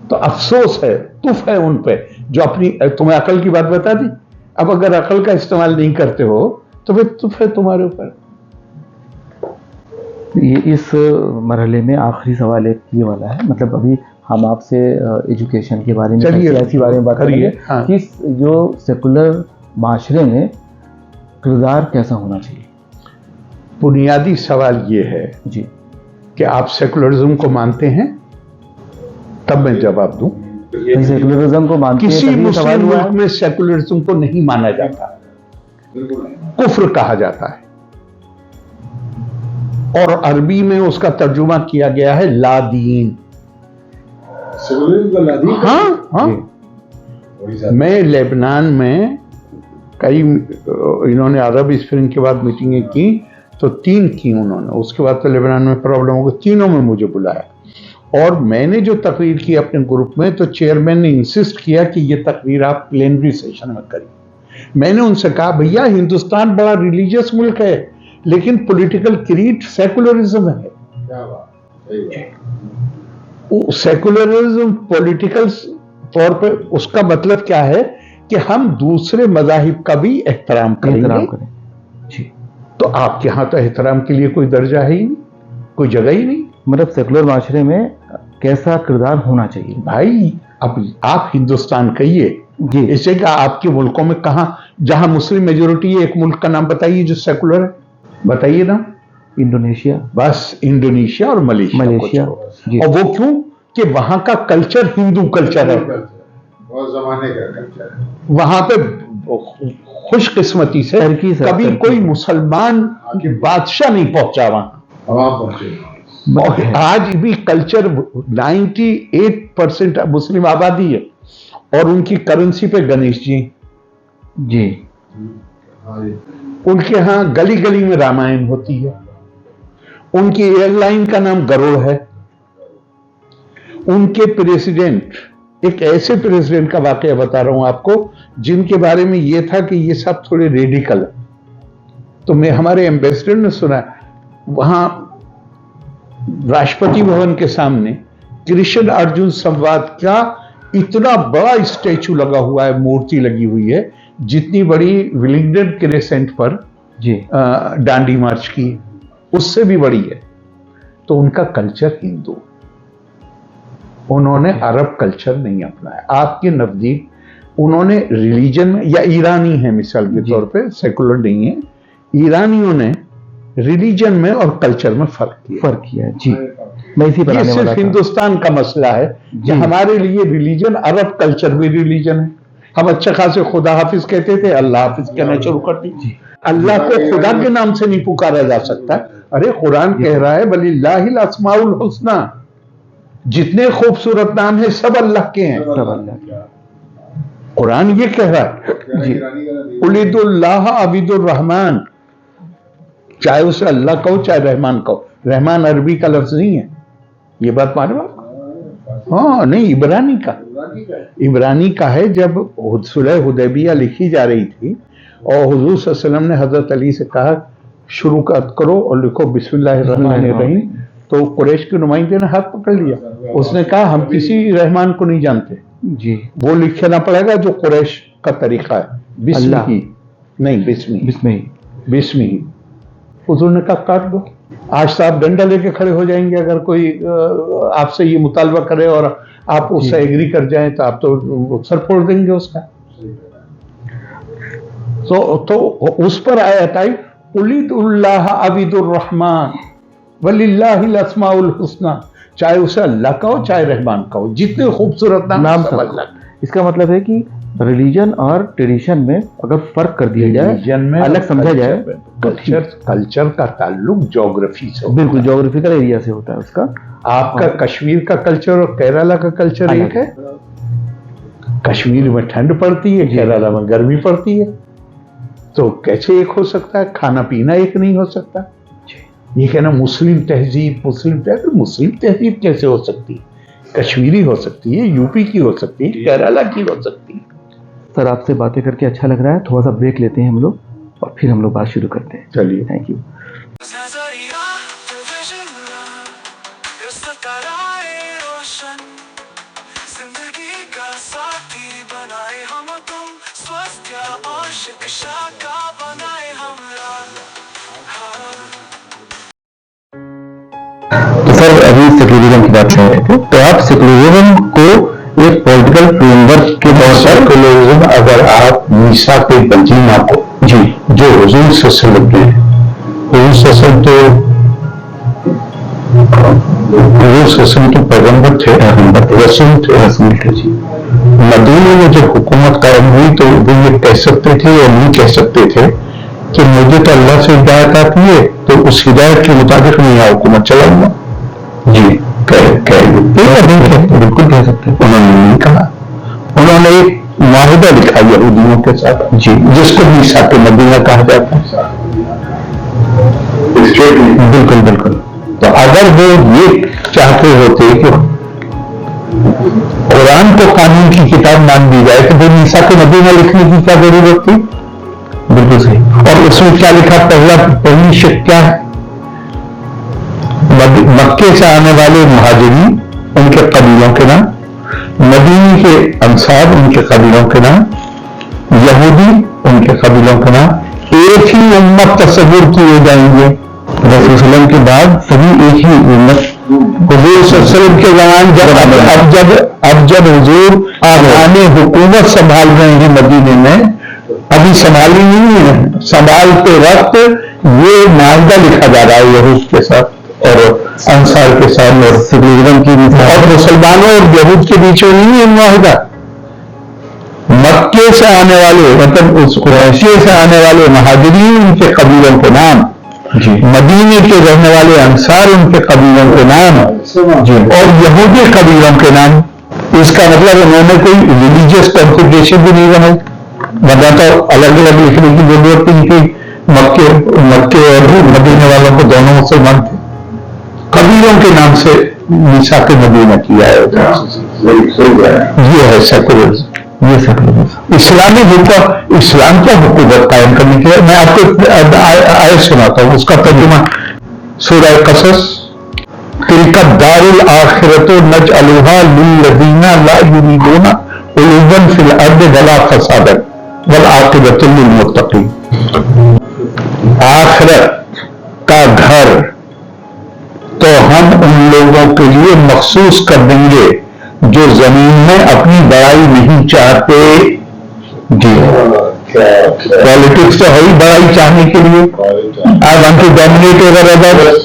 तो अफसोस है, तुफ है उन पे जो अपनी, तुम्हें अकल की बात बता दी, अब अगर अकल का इस्तेमाल नहीं करते हो तो फिर तुफ है तुम्हारे ऊपर। ये इस मरहले में आखिरी सवाल एक ये वाला है, मतलब अभी हम आपसे एजुकेशन के बारे में, सियासी बारे में बात करेंगे। हाँ। कि जो सेकुलर माशरे में किरदार कैसा होना चाहिए? बुनियादी सवाल ये है जी कि आप सेकुलरिज्म को मानते हैं? तब मैं जवाब दूं। सेकुलरिज्म को मानते हैं? किसी मुस्लिम मुल्क में सेकुलरिज्म को नहीं माना जाता, कुफ्र कहा जाता है। और अरबी में उसका तर्जुमा किया गया है लादीन। हाँ हाँ। मैं लेबनान में कई, इन्होंने अरब स्प्रिंग के बाद मीटिंगें की तो 3 की उन्होंने, उसके बाद तो लेबनान में प्रॉब्लम हो गई, तीनों में मुझे बुलाया। और मैंने जो तकरीर की अपने ग्रुप में, तो चेयरमैन ने इंसिस्ट किया कि ये तकरीर आप प्लेनरी सेशन में करिए। मैंने उनसे कहा भैया हिंदुस्तान बड़ा रिलीजियस मुल्क है, लेकिन पॉलिटिकल क्रीड सेकुलरिज्म है। सेकुलरिज्म पॉलिटिकल तौर पे उसका मतलब क्या है कि हम दूसरे मजाहिब का भी एहतराम करें। जी। तो आपके यहां तो एहतराम के लिए कोई दर्जा है ही नहीं, कोई जगह ही नहीं। मतलब सेकुलर माशरे में कैसा किरदार होना चाहिए? भाई अब आप हिंदुस्तान कहिए, इससे कि आपके मुल्कों में कहां, जहां मुस्लिम मेजोरिटी है, एक मुल्क का नाम बताइए जो सेकुलर है, बताइए ना। इंडोनेशिया। बस इंडोनेशिया और मलेशिया। और वो क्यों? कि वहां का कल्चर हिंदू कल्चर है, जमाने का कल्चर है। वहां पे खुशकिस्मती से कभी कोई मुसलमान बादशाह नहीं पहुंचा वहां। और आज भी कल्चर 98% मुस्लिम आबादी है, और उनकी करेंसी पे गणेश जी। जी। उनके यहां गली गली में रामायण होती है। उनकी एयरलाइन का नाम गरुड़ है। उनके प्रेसिडेंट, एक ऐसे प्रेसिडेंट का वाकया बता रहा हूं आपको जिनके बारे में यह था कि ये सब थोड़े रेडिकल है। तो मैं, हमारे एम्बेसडर ने सुना, वहां राष्ट्रपति भवन के सामने कृष्ण अर्जुन संवाद का इतना बड़ा स्टैचू लगा हुआ है, मूर्ति लगी हुई है, जितनी बड़ी विलिंगडन क्रेसेंट पर जी डांडी मार्च की, उससे भी बड़ी है। तो उनका कल्चर हिंदू, उन्होंने अरब कल्चर नहीं अपनाया। आपके नजदीक उन्होंने रिलीजन में, या ईरानी है मिसाल के तौर पे, सेकुलर नहीं है, ईरानियों ने रिलीजन में और कल्चर में फर्क किया। जी, मैं इसी पर ये आने वाला सिर्फ था। हिंदुस्तान का मसला है कि हमारे लिए रिलीजन, अरब कल्चर भी रिलीजन है। हम अच्छे खासे खुदा हाफिज कहते थे, अल्लाह हाफिज कहना शुरू कर दी। अल्लाह को खुदा के नाम से नहीं पुकारा जा सकता। अरे कुरान कह रहा है वलिल्लाहिल अस्माउल हुस्ना, जितने खूबसूरत नाम है सब अल्लाह के हैं। सब अल्लाह के। कुरान ये कह रहा है जी, उलिदुल्लाह अबिदुर रहमान, चाहे उसे अल्लाह कहो चाहे रहमान कहो, रहमान अरबी का लफ्ज नहीं है, ये बात मालूम है? हाँ नहीं, इब्रानी का है। जब सुलह हुदैबिया लिखी जा रही थी और हुजूर सल्लल्लाहु अलैहि वसल्लम ने हजरत अली से कहा शुरू करो और लिखो बिस्मिल्लाहिर्रहमानिर्रहीम, तो कुरैश के नुमाइंदे ने हाथ पकड़ लिया, उसने कहा हम किसी रहमान को नहीं जानते जी, वो लिखना पड़ेगा जो कुरैश का तरीका है, बिस्मी ही नहीं, बिस्मी ही। हुजूर ने कहा काट दो। आज तो आप डंडा लेके खड़े हो जाएंगे अगर कोई आपसे ये मुतालबा करे और आप उससे एग्री कर जाएं तो आप तो सर फोड़ देंगे उसका। तो उस पर आयत आई उलिदुल्लाह अबिदुर रहमान वलिल्लाहिल अस्माउल हुस्ना, चाहे उसे अल्लाह कहो चाहे रहमान कहो, जितने खूबसूरत नाम सब अल्लाह। इसका मतलब है कि रिलीजन और ट्रेडिशन में अगर फर्क कर दिया जाए, में अलग समझा जाए, कल्चर का ताल्लुक ज्योग्राफी से, बिल्कुल ज्योग्राफिकल एरिया से होता है उसका। आपका कश्मीर का कल्चर और केरला का कल्चर एक है। कश्मीर में ठंड पड़ती है, केरला में गर्मी पड़ती है, तो कैसे एक हो सकता है? खाना पीना एक नहीं हो सकता। ये कहना मुस्लिम तहजीब कैसे हो सकती है? कश्मीरी हो सकती है, यूपी की हो सकती है, केरला की हो सकती है। सर आपसे बातें करके अच्छा लग रहा है, थोड़ा सा ब्रेक लेते हैं हम लोग और फिर हम लोग बात शुरू करते हैं। चलिए, थैंक यू। तो सर अभी सेकुलरिज्म की बात कर रहे थे, तो आप सेकुलरिज्म को एक पॉलिटिकल फ्रेमवर्क के तौर पर, सेकुलरिज्म अगर आप मीसाक मदीना को जी जो हुजूर सल्लल्लाहु अलैहि वसल्लम तो पैगंबर थे, रसूल थे जी। मदीने में जब हुकूमत कायम हुई तो वो ये कह सकते थे या नहीं कह सकते थे कि मुझे तो अल्लाह से हिदायत आती है तो उस हिदायत के मुताबिक मैं यहाँ हुकूमत चलाऊंगा जी, बिल्कुल कह सकते हैं। उन्होंने नहीं कहा, उन्होंने एक माहिदा लिखा यहूदियों के साथ जी, जिसको मीसाक मदीना कहा जाता है। बिल्कुल। तो अगर वो ये चाहते होते कि कुरान को कानून की किताब मान दी जाए तो वो मीसाक मदीना लिखने की क्या जरूरत थी? बिल्कुल सही। और उसमें क्या लिखा? पहली शिक क्या है? मक्के से आने वाले मुहाजिरीन उनके कबीलों के नाम, मदीने के अंसार उनके कबीलों के नाम, यहूदी उनके कबीलों के नाम, एक ही उम्मत तस्वुर किए जाएंगे। रसूल सल्लल्लाहु के बाद सभी एक ही उम्मत, हुजूर सल्लल्लाहु के जमाने अब जब हुजूर आने हुकूमत संभाल रहे हैं मदीने में, अभी संभाली नहीं है, संभालते वक्त ये माहिदा लिखा जा रहा है यहूद के साथ और अंसार के साथ और सेकुलरिज्म की, और मुसलमानों और यहूद के बीच में नहीं है माहिदा। मक्के से आने वाले मतलब उस कुरैशी से आने वाले मुहाजिरीन उनके कबीलों के नाम जी, मदीने के रहने वाले अंसार उनके कबीलों के नाम जी, और यहूदी कबीलों के नाम। इसका मतलब उन्होंने कोई रिलीजियस कॉन्फ़िगरेशन भी नहीं बनाई, वरना तो अलग अलग लिखने की जरूरत नहीं थी। मक्के और मदीने वालों को दोनों मुसलमान थे, कबीलों के नाम से मीसाक मदीना किया है। ये है सेकुलरिज्म, ये सेकुलरिज्म। इस्लामी हुकूमत, इस्लाम का हुकूमत कायम करने के लिए मैं आपको आयत सुनाता हूँ, उसका तर्जुमा सूरह कसस, तिलका दारुल आखिरतु नजअलुहा लिल्लज़ीना ला युरीदूना उलूवन फिल अर्दि वला फसादन वल आक़िबतु लिल मुत्तक़ीन। आखिरत का घर तो हम उन लोगों के लिए मखसूस कर देंगे जो जमीन में अपनी बड़ाई नहीं चाहते जी। पॉलिटिक्स तो है ही बड़ाई चाहने के लिए, I want to dominate over others.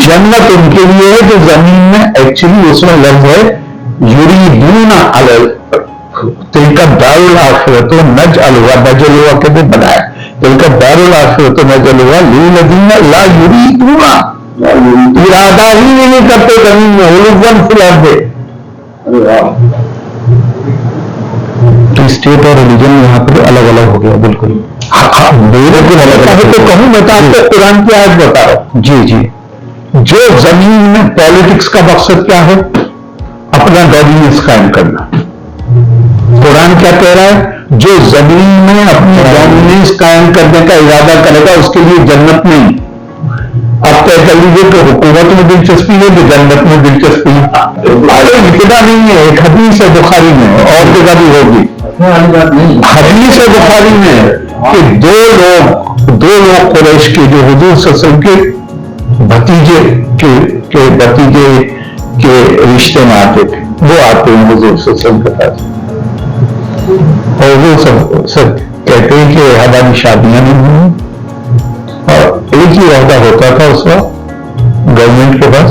जन्नत उनके लिए है जो जमीन में, एक्चुअली उसमें लफ्ज है युरीदूना अलल, तिलका दारुल आखिरत नजअलुहा, नजअलुहा के भी बनाया, तिलका दारुल आखिरत नजअलुहा लिल्लज़ीना ला युरीदूना, इरादा ही नहीं करते जमीन में, उलूवन फिल अर्दि, तो स्टेट और रिलीजन यहाँ पर अलग अलग हो गया बिल्कुल। बिल्कुल अलग अलग तो कहूँ मैं तो आपको कुरान की आयत बता रहा हूँ। जी जी। जो जमीन में पॉलिटिक्स का मकसद क्या है? अपना डोमिनेंस कायम करना। कुरान क्या कह रहा है? जो जमीन में अपनी डोमिनेंस कायम करने का इरादा करेगा उसके लिए जन्नत नहीं। आप तय कर लीजिए कि हुकूमत में दिलचस्पी है कि जन्नत में दिलचस्पी है। अरे इतना नहीं है, एक हदीस है बुखारी में और जगह भी होगी। हदीस है बुखारी में कि दो लोग कुरैश के जो हुजूर सल्लल्लाहु अलैहि वसल्लम के भतीजे के रिश्ते में आते थे, वो आते हैं हुजूर सल्लल्लाहु अलैहि वसल्लम के पास और वो सब कहते हैं कि हमारी शादियां नहीं हुई। और एक ही वादा होता था उस वक्त गवर्नमेंट के पास,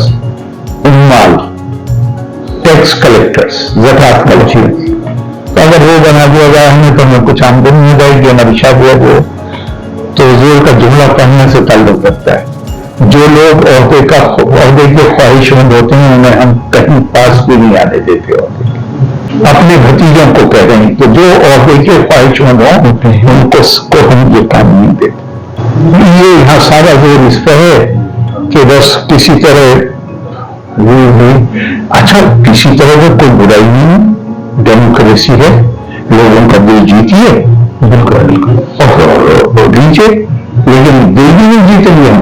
उम्माल, टैक्स कलेक्टर्स, ज़कात कलेक्टर्स। तो अगर वो बना दिया जाए हमें तो हमें कुछ आमदनी हो जाएगी, हमारी शादी हो। तो हुजूर का जुमला पढ़ने से ताल्लुक रखता है। जो लोग औहदे के ख्वाहिशमंद होते हैं उन्हें हम कहीं पास भी नहीं आने देते औहदे के। अपने भतीजों को कह रहे हैं कि जो औहदे के ख्वाहिशमंद हों उनको हम ये काम नहीं देते। ये यहाँ सारा जोर इस पर है कि बस किसी तरह अच्छा किसी तरह का कोई बुराई नहीं है, डेमोक्रेसी है, लोगों का दिल जीतिए, बिल्कुल और लीजिए, लेकिन दिल भी नहीं जीतेंगे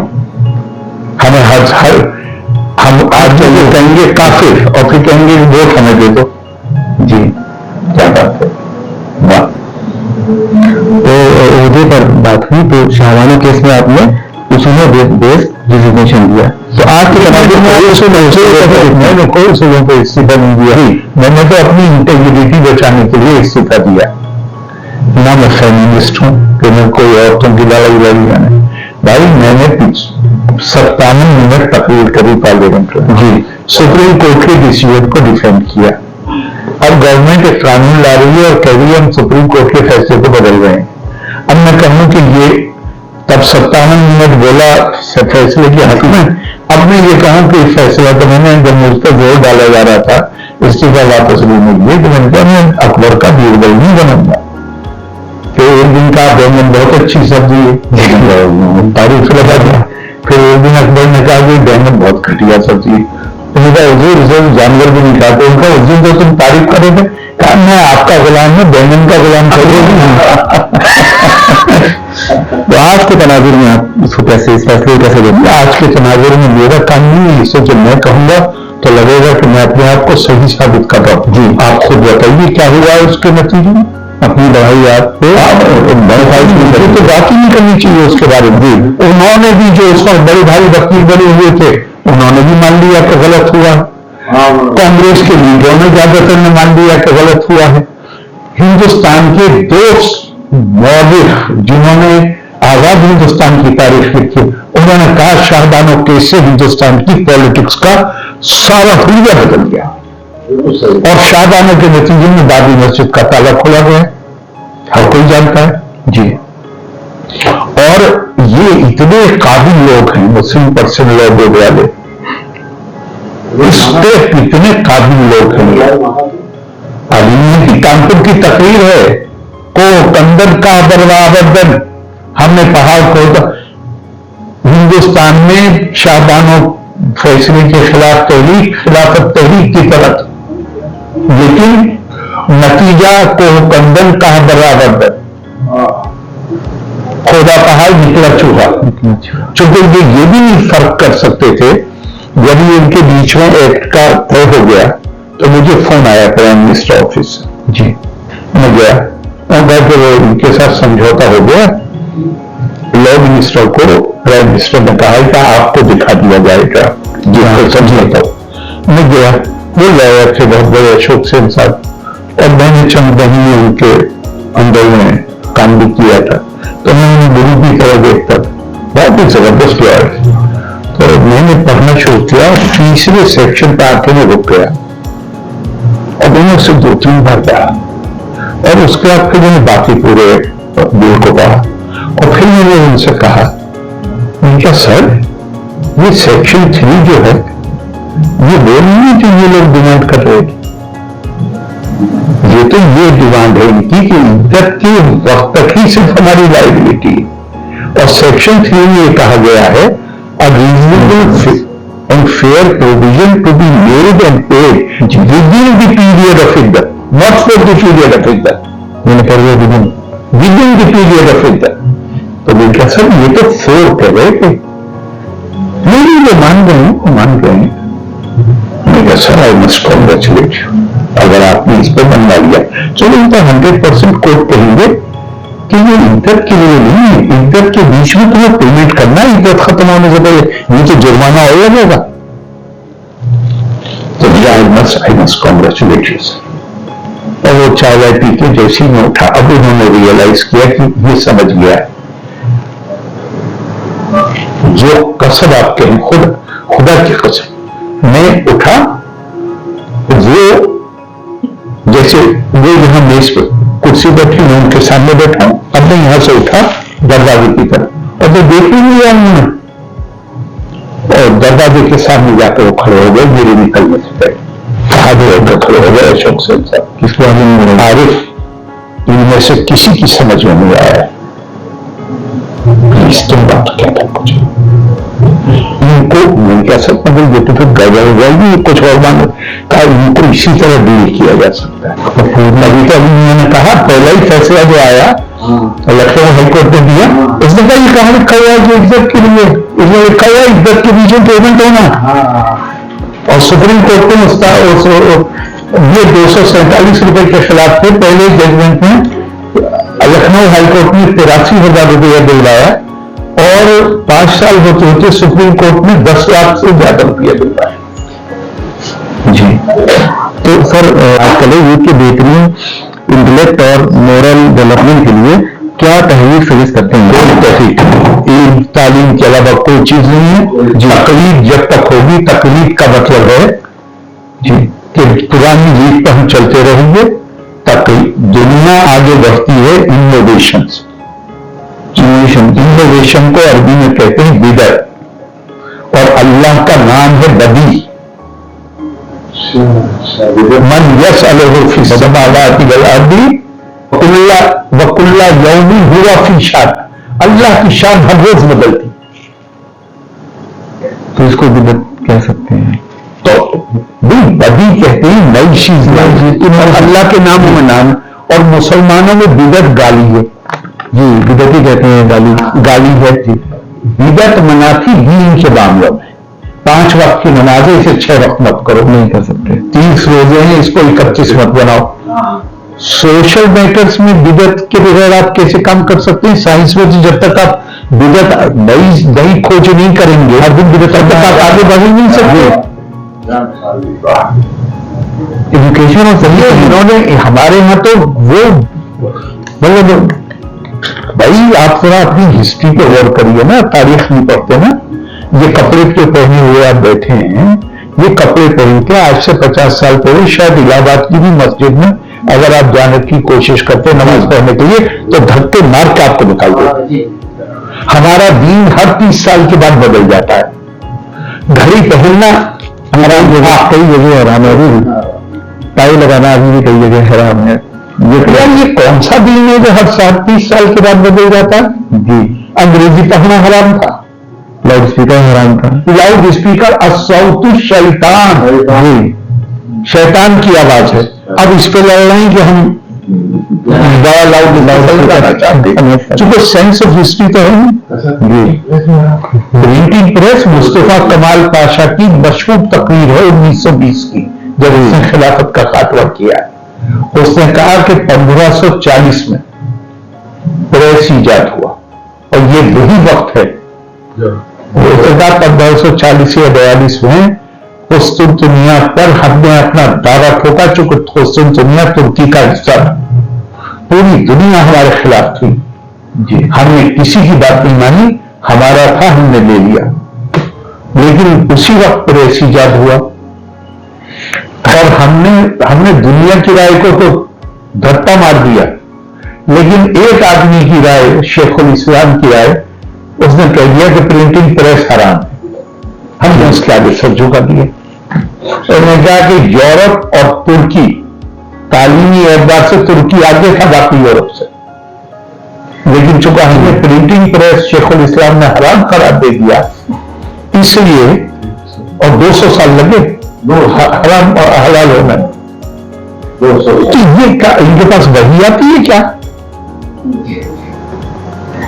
हमें हम आज जो कहेंगे काफिर और फिर कहेंगे वोट हमें दे दो। जी क्या बात है, वाह। तो उहदे पर बात हुई तो शाहबानो केस में आपने उसूलों बेस रिजिग्नेशन दिया। तो आज के तनाजुर में मैंने कोई उसूलों पर इस्तीफा नहीं दिया, मैंने तो अपनी इंटेग्रिटी बचाने के लिए इस्तीफा दिया। ना मैं फेमिनिस्ट हूं कि मैं कोई औरतों की लड़ाई लड़ी है। भाई मैंने 57 मिनट तकरीर करी पार्लियामेंट में, जी, सुप्रीम कोर्ट के डिसीजन को डिफेंड किया। अब गवर्नमेंट एक कानून ला रही है और कह रही है हम सुप्रीम कोर्ट के फैसले को बदल रहे हैं। अब मैं कहूं कि ये तब 57 मिनट बोला फैसले के हक में, अब मैं ये कहूं कि फैसला तो मैंने जब मुझ पर जोर डाला जा रहा था इस्तीफा वापस लेने के लिए, तो मैंने कहा मैं अकबर का बीरबल नहीं बनूंगा। फिर एक दिन कहा बैंगन बहुत अच्छी सब्जी है, तारीफ लगा दिया। फिर एक दिन अकबर ने कहा कि बैंगन बहुत घटिया सब्जी है। उन्होंने जानवर भी नहीं खाते, उनका उस दिन तो तुम तारीफ करोगे, कहा मैं आपका गुलाम हूं, बैंगन का गुलाम करोगे। तो आज के तनाजुर में आप इसको कैसे, इस फैसले कैसे देखते हैं? आज के तनाजुर में मेरा काम नहीं है, इससे जब मैं कहूंगा तो लगेगा कि मैं अपने आप को सही साबित कर रहा हूं। जी आप खुद बताइए क्या हुआ है उसके नतीजे में, अपनी दवाई आपको तो बात ही नहीं करनी चाहिए उसके बारे में। उन्होंने भी जो उस वक्त बड़े भारी वकील बने हुए थे उन्होंने भी मान लिया कि गलत हुआ। कांग्रेस के लीडरों ने ज्यादातर ने मान लिया कि गलत हुआ है। हिंदुस्तान के दो मौलिक जिन्होंने आजाद हिंदुस्तान की तारीख लिखी, उन्होंने कहा शाहबानो केस से हिंदुस्तान की पॉलिटिक्स का सारा हुलिया बदल गया और शाहबानो के नतीजे में बाबरी मस्जिद का ताला खोला गया, हर कोई जानता है। जी और ये इतने काबिल लोग हैं मुस्लिम पर्सन लॉ बोर्ड वाले, इस पे इतने काबिल लोग हैं। अलीम की कानपुर की तकरीर है को कंदन का बर्बादन, हमने पहाड़ खोदा। हिंदुस्तान में शाहबानो फैसले के खिलाफ तहरीक, खिलाफत तहरीक की तरफ, लेकिन नतीजा को कंदन का बर्बादन, खोदा पहाड़ निकला चूहा। चूंकि ये भी नहीं फर्क कर सकते थे, जब इनके बीच में एक्ट का तय हो गया तो मुझे फोन आया प्राइम मिनिस्टर ऑफिस से। जी मैं गया, इनके साथ समझौता हो गया, लॉ मिनिस्टर को प्राइम मिनिस्टर ने कहा कि आपको दिखा दिया जाएगा जी समझौता। मैं गया, वो लॉयर थे बहुत बड़े अशोक सेन साहब, और मैंने चंद महीने उनके अंदर में काम भी किया था, तो मैं उन्हें गुरु की तरह देखता था, बहुत ही जबरदस्त लॉयर। तो मैंने पढ़ना शुरू किया, तीसरे सेक्शन पर आके मैं रुक गया और मैंने उससे 2-3 बार पढ़ा, और उसके बाद फिर मैंने बाकी पूरे बिल को पढ़ा, और फिर मैंने उनसे कहा, उनका सर ये सेक्शन 3 जो है ये वो नहीं है जो ये लोग डिमांड कर रहे थे। ये तो ये डिमांड है इनकी कि इद्दत के वक्त तक ही सिर्फ हमारी लायबिलिटी है। और सेक्शन 3 में ये कहा गया है a reasonable and fair provision to be made and paid within the period of iddat, not for the period of iddat, within the period of iddat। तो देखा सर ये तो फोर्थ है राइट, नहीं वो मान गए हैं। मैंने कहा sir I must congratulate you, अगर आपने इस पर बनवा लिया। चलो इनका 100% कोर्ट कहेंगे कि ये इद्दत के लिए नहीं है, इद्दत के बीच में तुम्हें पेमेंट करना है, इद्दत खत्म होने से पहले, ये तो जुर्माना हो जाएगा। तो I must congratulate you sir. और वो चाय वाय पी के जैसे ही मैं उठा, अब उन्होंने रियलाइज किया कि ये समझ गया है जो कसम आप कहें, खुदा की कसम। मैं उठा, वो जैसे वो यहाँ मेज पर कुर्सी बैठी, मैं उनके सामने बैठा हूं, अब मैं यहां से उठा दरवाजे की तरफ, और मैं देख ही नहीं रहा हूं, और दरवाजे के सामने जाकर वो खड़े हो गए मेरे निकलने से पहले, आगे होकर खड़े हो गए अशोक सेन साहब। किसको आरिफ, इनमें से किसी की समझ में नहीं आया, प्लीज तुम बात कहना कुछ इनको। मैंने क्या सकता हूँ ये तो फिर गड़बड़ हो जाएगी, कुछ और मानो कहा, इनको इसी तरह डील किया जा सकता है। अभी तो अभी मैंने कहा पहला ही फैसला जो आया लखनऊ हाईकोर्ट ने दिया, उसने कहा ये कहां लिखा हुआ है कि इज्जत के लिए, इसमें लिखा हुआ है इज्जत के बीच में पेमेंट होना। और सुप्रीम कोर्ट ने उसका ये 247 रुपए के खिलाफ थे पहले जजमेंट में, लखनऊ हाईकोर्ट ने 83,000 रुपया दिलवाया, और 5 साल होते होते सुप्रीम कोर्ट ने 10 लाख से ज्यादा रुपया दिलवाया। जी तो सर आजकल यूथ के बेहतरीन इंटेलेक्ट और मोरल डेवलपमेंट के लिए क्या तहरीर सजेस्ट करते हैं? तहरीर तालीम के अलावा कोई चीज नहीं है। तकलीफ जब तक होगी, तकलीफ का मतलब है जी कि पुरानी लीड पर हम चलते रहेंगे, तक दुनिया आगे बढ़ती है। इनोवेशन को अरबी में कहते हैं बिदअत, और अल्लाह का नाम है बदी। मन यसअलुहु फी समावाति वल अर्दी वकुल्ला यौमिन हुवा फी शान। अल्लाह की शान हर रोज बदलती, तो इसको बिदअत कह सकते हैं। तो बदी कहते हैं नई चीज, अल्लाह के नाम में नाम, और मुसलमानों में बिदअत गाली है जी, बिदअत ही कहते हैं, गाली है जी। बिदअत मनाती दीन के मामलों में, 5 वक्त की नमाजें इसे 6 वक्त मत करो, नहीं कर सकते। 30 रोजे हैं, इसको 31 मत बनाओ। सोशल मैटर्स में बिदअत के बगैर आप कैसे काम कर सकते हैं? साइंस में तो जब तक आप बिदअत नई खोज नहीं करेंगे, हर दिन बिदअत तक आप आगे बढ़ ही नहीं सकते। एजुकेशन और सही इन्होंने हमारे यहाँ तो वो मतलब भाई आप थोड़ा अपनी हिस्ट्री पे गौर करिए ना, तारीख नहीं पढ़ते ना। ये कपड़े के पहने हुए आप बैठे हैं, ये कपड़े पहन के आज से 50 साल पहले शायद इलाहाबाद की भी मस्जिद में अगर आप जाने की कोशिश करते हैं नमाज पढ़ने के लिए, तो धक्के मार के आपको निकाल देते। हमारा दीन हर 30 साल के बाद बदल जाता है। घड़ी पहनना हराम है, कई जगह हराम है, टाई लगाना अभी भी कई जगह हराम है। ये कौन सा दीन है जो हर 30 साल के बाद बदल जाता है जी? अंग्रेजी पढ़ना हराम था, लाउड स्पीकर हराम था, लाउड स्पीकर असौतु शैतान जी, शैतान की आवाज है। अब इस पे लड़ रहे हैं कि हम बड़ा लाउड करना चाहते हैं, चूंकि सेंस ऑफ हिस्ट्री तो है जी। प्रिंटिंग प्रेस मुस्तफा कमाल पाशा की मशहूर तकरीर है 1920 की, जब उसने खिलाफत का खात्मा किया है। उसने कहा कि 1540 में प्रेस ईजाद हुआ, और ये वही वक्त है 1540 या 42 में कुस्तुनतुनिया पर हमने अपना दावा ठोका, चूंकि कुस्तुनतुनिया तुर्की का हिस्सा था। पूरी दुनिया हमारे खिलाफ थी जी, हमने किसी की बात नहीं मानी, हमारा था हमने ले लिया। लेकिन उसी वक्त प्रेस ईजाद हुआ, और हमने दुनिया की राय को तो धक्का मार दिया, लेकिन एक आदमी की राय, शेखुल इस्लाम की राय, उसने कह दिया कि प्रिंटिंग प्रेस हराम है। हमने उसके आगे सर झुका दिया। उन्होंने कहा कि यूरोप और तुर्की तालीमी एतबार से तुर्की आगे था बाकी यूरोप से, लेकिन चूंकि हमें प्रिंटिंग प्रेस शेखुल इस्लाम ने हराम करार दे दिया, इसलिए और 200 साल लगे हराम और हलाल होने में। 200 तो ये क्या इनके पास वही आती है क्या?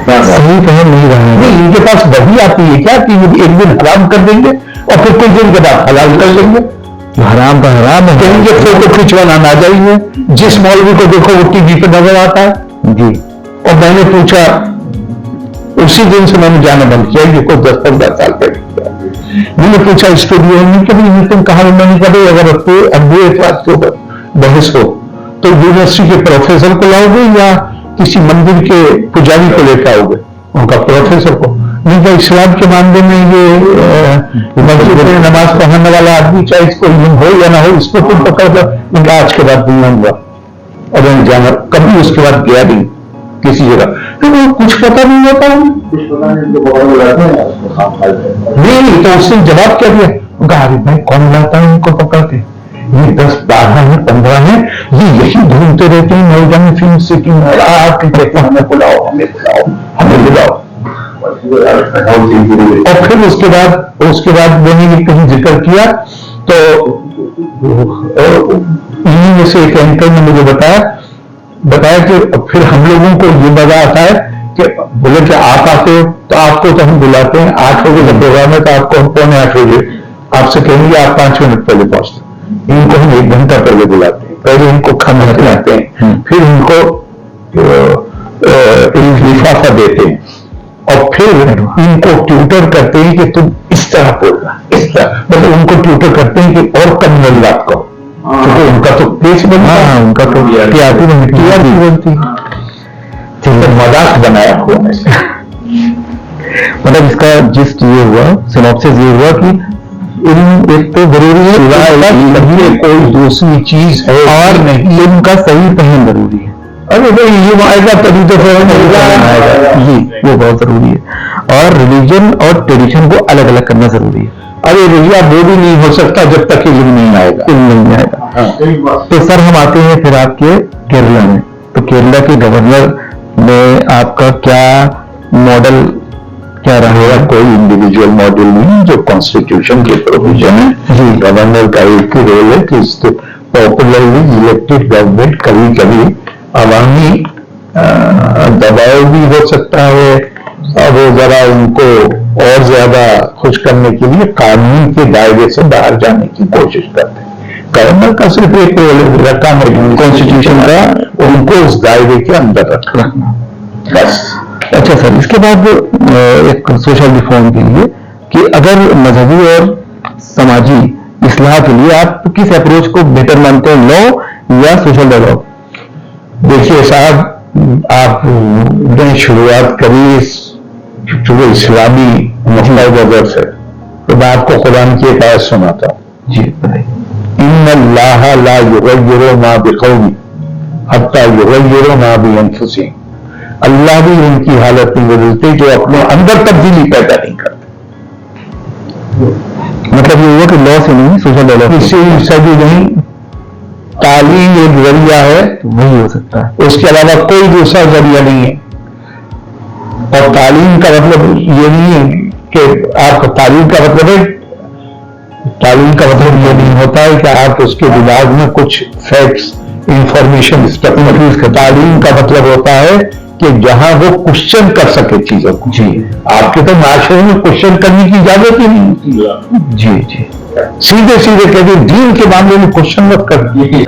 सही फहम नहीं रहा है। नहीं, इनके पास वही आती है क्या कि ये एक दिन हराम कर देंगे और फिर कुछ दिन के बाद हलाल कर लेंगे? हराम का हराम है। कहेंगे फोटो खिंचवाना ना जाइए, जिस मौलवी को देखो वो टीवी पे नजर आता है। जी, और मैंने पूछा, उसी दिन से मैंने जाना बंद किया, ये कोई 10-15 साल पहले मैंने पूछा स्टूडियो में कि भाई तुम कहा, मैंने कहा अगर अद्वैतवाद के ऊपर बहस हो तो यूनिवर्सिटी के प्रोफेसर को लाओगे या किसी मंदिर के पुजारी को लेकर आओगे? उनका प्रोफेसर को। नहीं तो इस्लाम के मामले में ये मस्जिद में नमाज पढ़ने वाला आदमी चाहे इसको इल्म हो या ना हो, इसको तुम पकड़ दो। उनका आज के बाद नहीं हुआ और मैंने जाना, कभी उसके बाद गया नहीं किसी जगह, तो वो कुछ पता नहीं होता है। कुछ पता नहीं, उनको पकड़ में लाते हैं, उसको खाम खाते हैं। नहीं तो उसने जवाब क्या दिया? उनका अरे भाई कौन लाता है उनको पकड़ के? ये 10-12 है, 15 है, ये यही ढूंढते रहते हैं नौजवान फिल्म सिटी में, आके कहते हैं हमें बुलाओ, हमें बुलाओ, हमें बुलाओ। और फिर उसके बाद मैंने कहीं जिक्र किया तो इन्हीं में से एक एंकर ने मुझे बताया कि फिर हम लोगों को ये मजा आता है कि बोले कि आप आते हो तो आपको तो हम बुलाते हैं 8 बजे का प्रोग्राम है तो आपको हम 7:45 बजे आपसे कहेंगे आप 5 मिनट पहले पहुंचते, इनको हम 1 घंटा पहले बुलाते हैं, पहले इनको खाना खिलाते हैं, फिर इनको लिफाफा देते हैं और फिर इनको ट्यूटर करते हैं कि तुम इस तरह बोलना, इस तरह, मतलब उनको ट्यूटर करते हैं कि और कम वाली बात करो, क्योंकि उनका तो पेश बनता है, उनका तो टीआरपी बनती है। तो मजाक बनाया हुआ है। मतलब इसका जिस्ट ये हुआ, सिनॉप्सिस ये हुआ कि इल्म एक तो जरूरी है, कोई दूसरी चीज है और नहीं, इल्म का सही पहन जरूरी है। अरे भाई ये आएगा तभी तो आएगा जी, वो बहुत जरूरी है। और रिलीजन और ट्रेडिशन को अलग अलग करना जरूरी है। अरे भैया वो भी नहीं हो सकता जब तक इल्म नहीं आएगा। इल्म नहीं आएगा। तो सर हम आते हैं फिर आपके केरला में। तो केरला के गवर्नर में आपका क्या मॉडल क्या रहेगा? कोई इंडिविजुअल मॉडल नहीं, जो कॉन्स्टिट्यूशन के प्रोविजन है। गवर्नर का एक ही रोल है कि पॉपुलरली इलेक्टेड गवर्नमेंट कभी कभी अवामी दबाव भी हो सकता है और वो जरा उनको और ज्यादा खुश करने के लिए कानून के दायरे से बाहर जाने की कोशिश करते हैं। गवर्नर का सिर्फ एक रोल है, मेरा काम है कॉन्स्टिट्यूशन का उनको उस दायरे के अंदर रखना, बस। अच्छा सर, इसके बाद एक सोशल रिफॉर्म के लिए कि अगर मजहबी और समाजी इस्लाह के लिए आप किस अप्रोच को बेटर मानते हैं, लॉ या सोशल डायलॉग? देखिए साहब, आपने शुरुआत करी इस्लामी मसला वजह से, तो मैं आपको कुरान की एक आयत सुनाता हूँ। जी बताइए। इन्नल्लाह ला युगय्यिरु मा बिक़ौमिन हत्ता युगय्यिरु मा बिअन्फुसिहिम। अल्लाह भी उनकी हालत नहीं बदलते जो अपने अंदर तब्दीली पैदा नहीं करते। मतलब ये हुआ कि लॉ से नहीं, सोशल डायलॉग इससे भी नहीं, तालीम एक जरिया है, वही हो सकता है, उसके अलावा कोई दूसरा जरिया नहीं है। और तालीम का मतलब ये नहीं है कि आप तालीम का मतलब ये नहीं होता है कि आप उसके दिमाग में कुछ फैक्ट्स इंफॉर्मेशन स्टफ। तालीम का मतलब होता है कि जहां वो क्वेश्चन कर सके चीजों को। जी, आपके तो माशरे में क्वेश्चन करने की इजाजत ही नहीं। जी जी, सीधे कहते दीन के मामले में क्वेश्चन मत कर।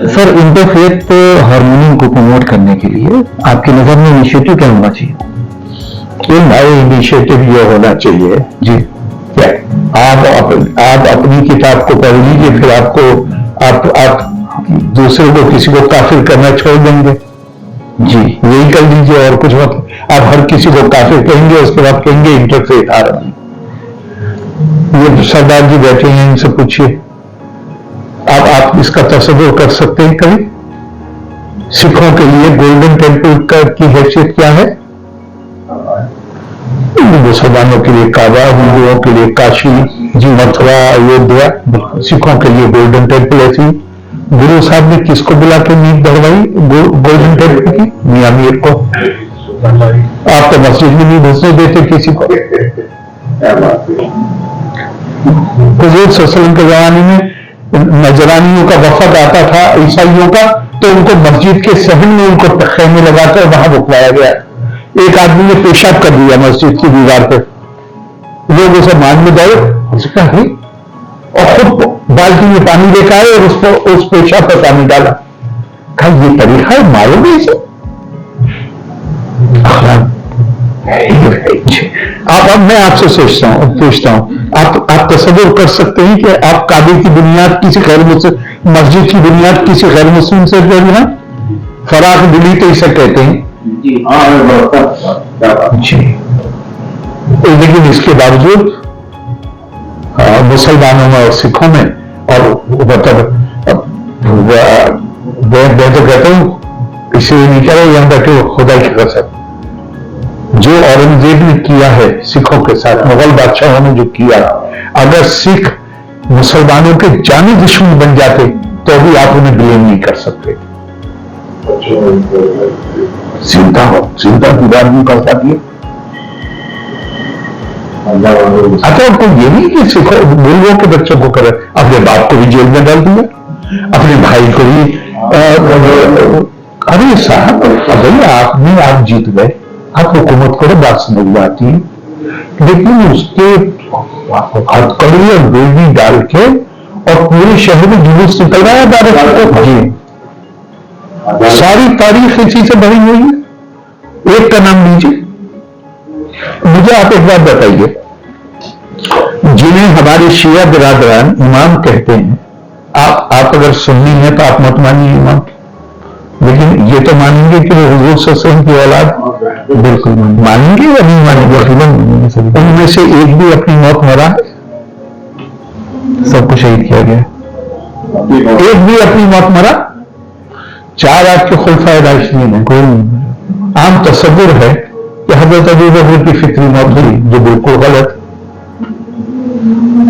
सर, इंटरफेथ हार्मोनी को प्रमोट करने के लिए आपकी नजर में इनिशिएटिव क्या होना चाहिए? नए इनिशिएटिव ये होना चाहिए जी, क्या आप अपनी किताब को पढ़ लीजिए, फिर आप दूसरे को किसी को काफिर करना छोड़ देंगे जी, यही कर लीजिए और कुछ मत। आप हर किसी को काफिर कहेंगे, उसके बाद कहेंगे इंटरफेथ हार्मनी। ये सरदार जी बैठे हैं, इनसे पूछिए, आप इसका तस्वुर कर सकते हैं कभी? सिखों के लिए गोल्डन टेम्पल की हैसियत क्या है? मुसलमानों के लिए काबा, हिंदुओं के लिए काशी जी, मथुरा, अयोध्या। सिखों के लिए गोल्डन टेम्पल ऐसी गुरु साहब ने किसको बुला के नींद दड़वाई गोल्डन टेम्पल की? मियां मीर को। आप तो मस्जिद में नहीं घुसने देते किसी को। हुजूर सल्लल्लाहु अलैहि वसल्लम के जमाने में नजरानियों का वफद आता था ईसाइयों का, तो उनको मस्जिद के सहन में उनको तख्ते में लगाकर वहां रुकवाया गया। एक आदमी ने पेशाब कर दिया मस्जिद की दीवार पे, लोग उसे मान में गए, उसका है और खुद बाल्टी में पानी लेकर आए और उसको उस पेशाब पर पानी डाला। कहा ये तरीका है, मारोगे इसे? अब मैं आपसे पूछता हूं, आप तस्वीर कर सकते हैं कि आप काबे की बुनियाद किसी गैर मुस्लिम, मस्जिद की बुनियाद किसी गैर मुस्लिम से जोड़ना? फराक दिली तो इसे कहते हैं जी। लेकिन इसके बावजूद मुसलमानों में और सिखों में और मतलब मैं तो कहता हूं इसलिए नहीं कह रहा, यहां बैठे खुदा की कसम, जो औरंगजेब ने किया है सिखों के साथ, मुगल बादशाहों ने जो किया, अगर सिख मुसलमानों के जानी दुश्मन बन जाते तो भी आप उन्हें ब्लेम नहीं कर सकते। चिंता की बात नहीं कर सकती। अच्छा, आपको ये नहीं कि सिखों मुल्कों के बच्चों को करे, अपने बाप को भी जेल में डाल दिया, अपने भाई को भी। अरे साहब, आप जीत गए, आप हुकूमत करो, बात समझ में आती है, लेकिन उसके हथकड़ी और बेड़ी डाल के और पूरे शहर में जुलूस निकलवाया भारत जी। सारी तारीख इसी से भरी हुई है। एक का नाम लीजिए। मुझे आप एक बात बताइए, जिन्हें हमारे शिया बिरादरान इमाम कहते हैं, आप अगर सुन्नी हैं तो आप मत मानिए इमाम, लेकिन ये तो मानेंगे कि वो हुजूर सल्लल्लाहु अलैहि वसल्लम की औलाद? बिल्कुल मानेंगे या नहीं मानेंगे? उनमें से एक भी अपनी मौत मरा? सबको शहीद किया गया, एक भी अपनी मौत मरा? 4 आपके खुलफाए राशिदीन हैं, कोई नहीं। आम तस्वुर है कि हजरत अबू बकर की फिक्री मौत हुई, जो बिल्कुल गलत।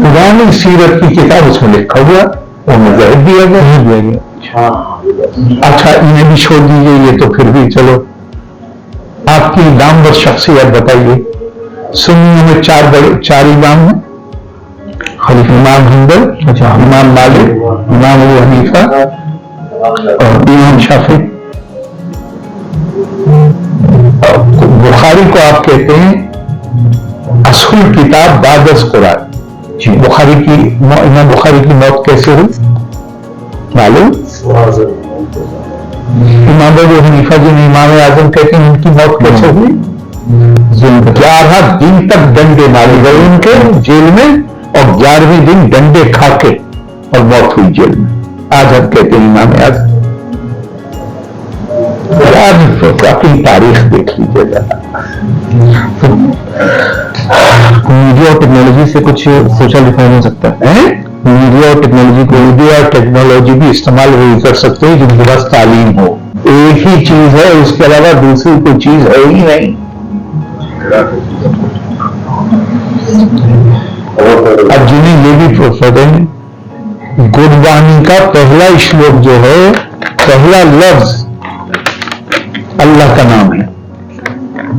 पुरानी सीरत की किताब उसमें लिखा हुआ, उन्हें जहर दिया गया। अच्छा, इन्हें भी छोड़ दीजिए, ये तो फिर भी चलो। आपकी नामवर शख्सियत बताइए। सुन्नियों में 4 इमाम हैं, इमाम हम्बल, इमाम मालिक, इमाम अबू हनीफा और इमाम शाफी। बुखारी को आप कहते हैं असुल किताब बादस कुरान। बुखारी की इमाम बुखारी की मौत कैसे हुई मालूम? इमाम अबू हनीफा जिन्हें इमाम आजम कहते हैं, उनकी मौत कैसे हुई? 11 दिन तक डंडे मारे गए उनके जेल में, और 11वें दिन डंडे खा के और मौत हुई जेल में। आज हम कहते हैं इमाम आजम। अपनी तारीख देख लीजिएगा। मीडिया और टेक्नोलॉजी से कुछ सोशल रिफॉर्म हो सकता है? मीडिया और टेक्नोलॉजी भी इस्तेमाल वही कर सकते हैं जिनके पास तालीम हो। एक ही चीज है, उसके अलावा दूसरी कोई चीज है ही नहीं। अब जिन्हें ये भी पता है, गुरबानी का पहला श्लोक जो है, पहला लफ्ज अल्लाह का नाम है।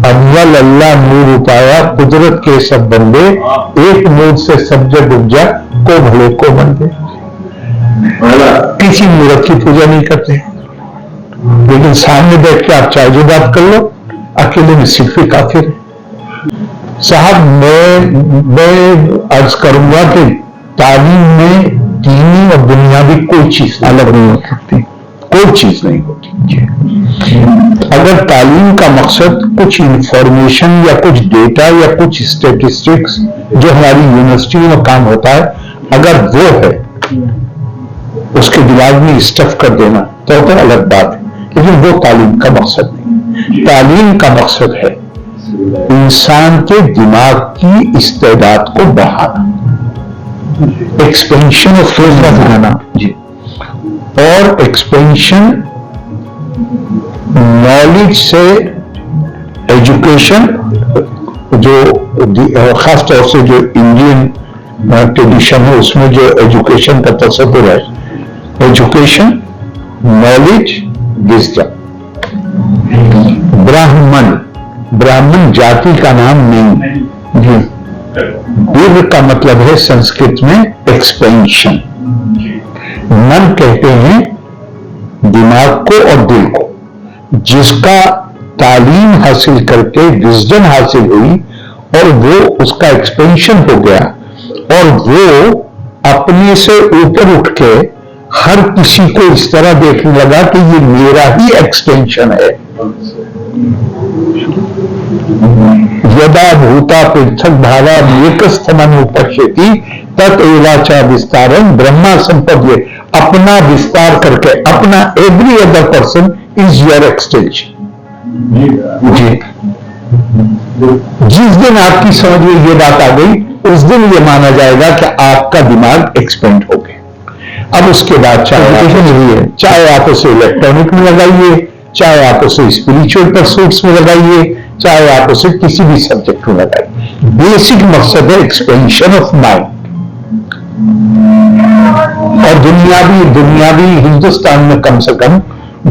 अव्वल अल्लाह नूर उपाया, कुदरत के सब बंदे, एक नूर से सब जग उपजा, को भले को बंदे। किसी मूर्त की पूजा नहीं करते, लेकिन सामने बैठ के आप चाहे जो बात कर लो, अकेले में सिर्फ ही काफी है। साहब, मैं अर्ज करूंगा कि तालीम में दीनी और दुनियावी कोई चीज अलग नहीं हो सकती, कोई चीज नहीं होती। अगर तालीम का मकसद कुछ इंफॉर्मेशन या कुछ डेटा या कुछ स्टेटिस्टिक्स जो हमारी यूनिवर्सिटी में काम होता है, अगर वो है उसके दिमाग में स्टफ कर देना तो अलग बात है, लेकिन वो तालीम का मकसद नहीं। तालीम का मकसद है इंसान के दिमाग की इस्तेदाद को बढ़ाना, एक्सपेंशन ऑफ सोच का सिखाना जी, और एक्सपेंशन नॉलेज से एजुकेशन, जो खास तौर से जो इंडियन ट्रेडिशन है उसमें जो एजुकेशन का तस्वुर है, एजुकेशन, नॉलेज, विजडम। ब्राह्मण जाति का नाम नहीं। वीर का मतलब है संस्कृत में एक्सपेंशन। मन कहते हैं दिमाग को और दिल को। जिसका तालीम हासिल करके विजडम हासिल हुई और वो उसका एक्सपेंशन हो गया और वो अपने से ऊपर उठ के हर किसी को इस तरह देखने लगा कि ये मेरा ही एक्सटेंशन है। यदा भूता पृथक भावा एकस्थमनु पश्यति तत् एवाचा विस्तारम ब्रह्मा संपद्ये। अपना विस्तार करके अपना every other person is your extension. जी, जिस दिन आपकी समझ में ये बात आ गई उस दिन ये माना जाएगा कि आपका दिमाग एक्सपेंड हो गया। अब उसके बाद चाहे आप उसे इलेक्ट्रॉनिक में लगाइए, चाहे आप उसे स्पिरिचुअल परसूट्स में लगाइए, चाहे आप उसे किसी भी सब्जेक्ट में लगाइए, बेसिक मकसद है एक्सपेंशन ऑफ माइंड। और दुनियावी हिंदुस्तान में कम से कम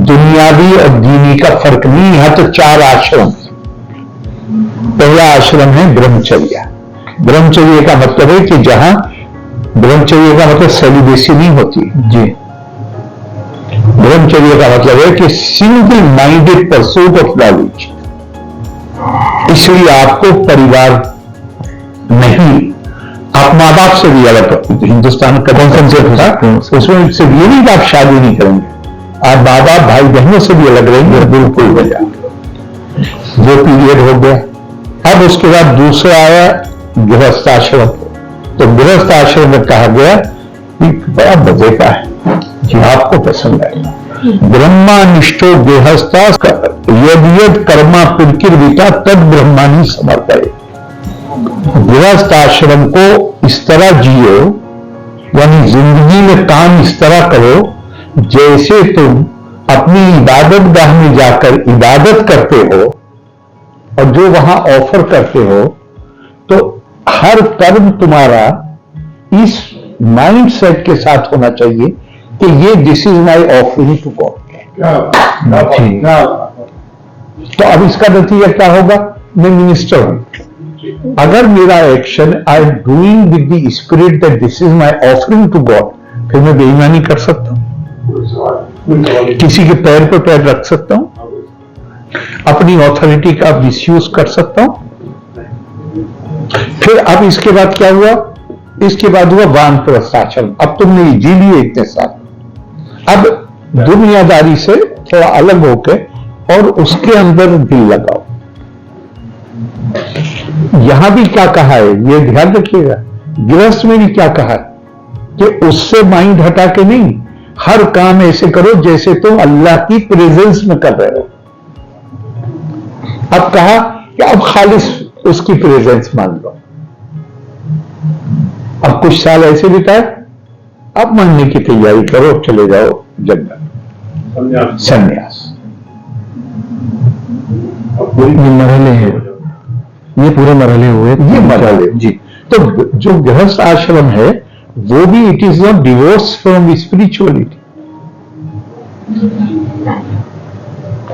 दुनियावी और दीनी का फर्क नहीं। यहां तो 4 आश्रम। पहला आश्रम है ब्रह्मचर्य। ब्रह्मचर्य का मतलब है कि जहां ब्रह्मचर्य का मतलब सेलिब्रेसी नहीं होती जी। ब्रह्मचर्य का मतलब है कि single minded pursuit of knowledge. इसलिए आपको परिवार नहीं, आप माँ बाप से भी अलग। हिंदुस्तान का कंसेप्ट था उसमें सिर्फ ये नहीं कि आप शादी नहीं करेंगे, आप माँ बाप भाई बहनों से भी अलग रहेंगे। बिल्कुल हो जाएगा। वो पीरियड हो गया। अब उसके बाद दूसरा आया गृहस्थ आश्रम। तो गृहस्थ आश्रम में कहा गया कि बड़ा मजे का है जी, आपको पसंद आएगा। ब्रह्मानिष्ठो गृहस्था यद कर्मा पुरकिर्विता तद ब्रह्मानी समर्पय। गृहस्थ आश्रम को इस तरह जियो, यानी जिंदगी में काम इस तरह करो जैसे तुम अपनी इबादत गाह में जाकर इबादत करते हो और जो वहां ऑफर करते हो, तो हर कर्म तुम्हारा इस माइंड सेट के साथ होना चाहिए कि ये this is my offering to God. तो अब इसका नतीजा क्या होगा? मैं मिनिस्टर हूं, अगर मेरा action I am doing with the spirit that this is my offering to God, फिर मैं बेईमानी कर सकता हूं, किसी के पैर पर पैर रख सकता हूं, अपनी ऑथोरिटी का मिसयूज कर सकता हूं। फिर अब इसके बाद क्या हुआ? इसके बाद हुआ वानप्रस्थ आश्रम। अब तुमने जी लिए इतने साल, अब दुनियादारी से थोड़ा अलग होके और उसके अंदर दिल लगाओ। यहां भी क्या कहा है ये ध्यान रखिएगा, गृहस्थ में भी क्या कहा है कि उससे माइंड हटा के नहीं, हर काम ऐसे करो जैसे तुम अल्लाह की प्रेजेंस में कर रहे हो। अब कहा कि अब खालिस उसकी प्रेजेंस मान लो। अब कुछ साल ऐसे बिताए, अब मरने की तैयारी करो, चले जाओ जंगल, संन्यास। ये मरहले हैं, ये पूरे मरहले हुए, ये मरहले जी। तो जो गृहस्थ आश्रम है वो भी it is not divorce from spirituality.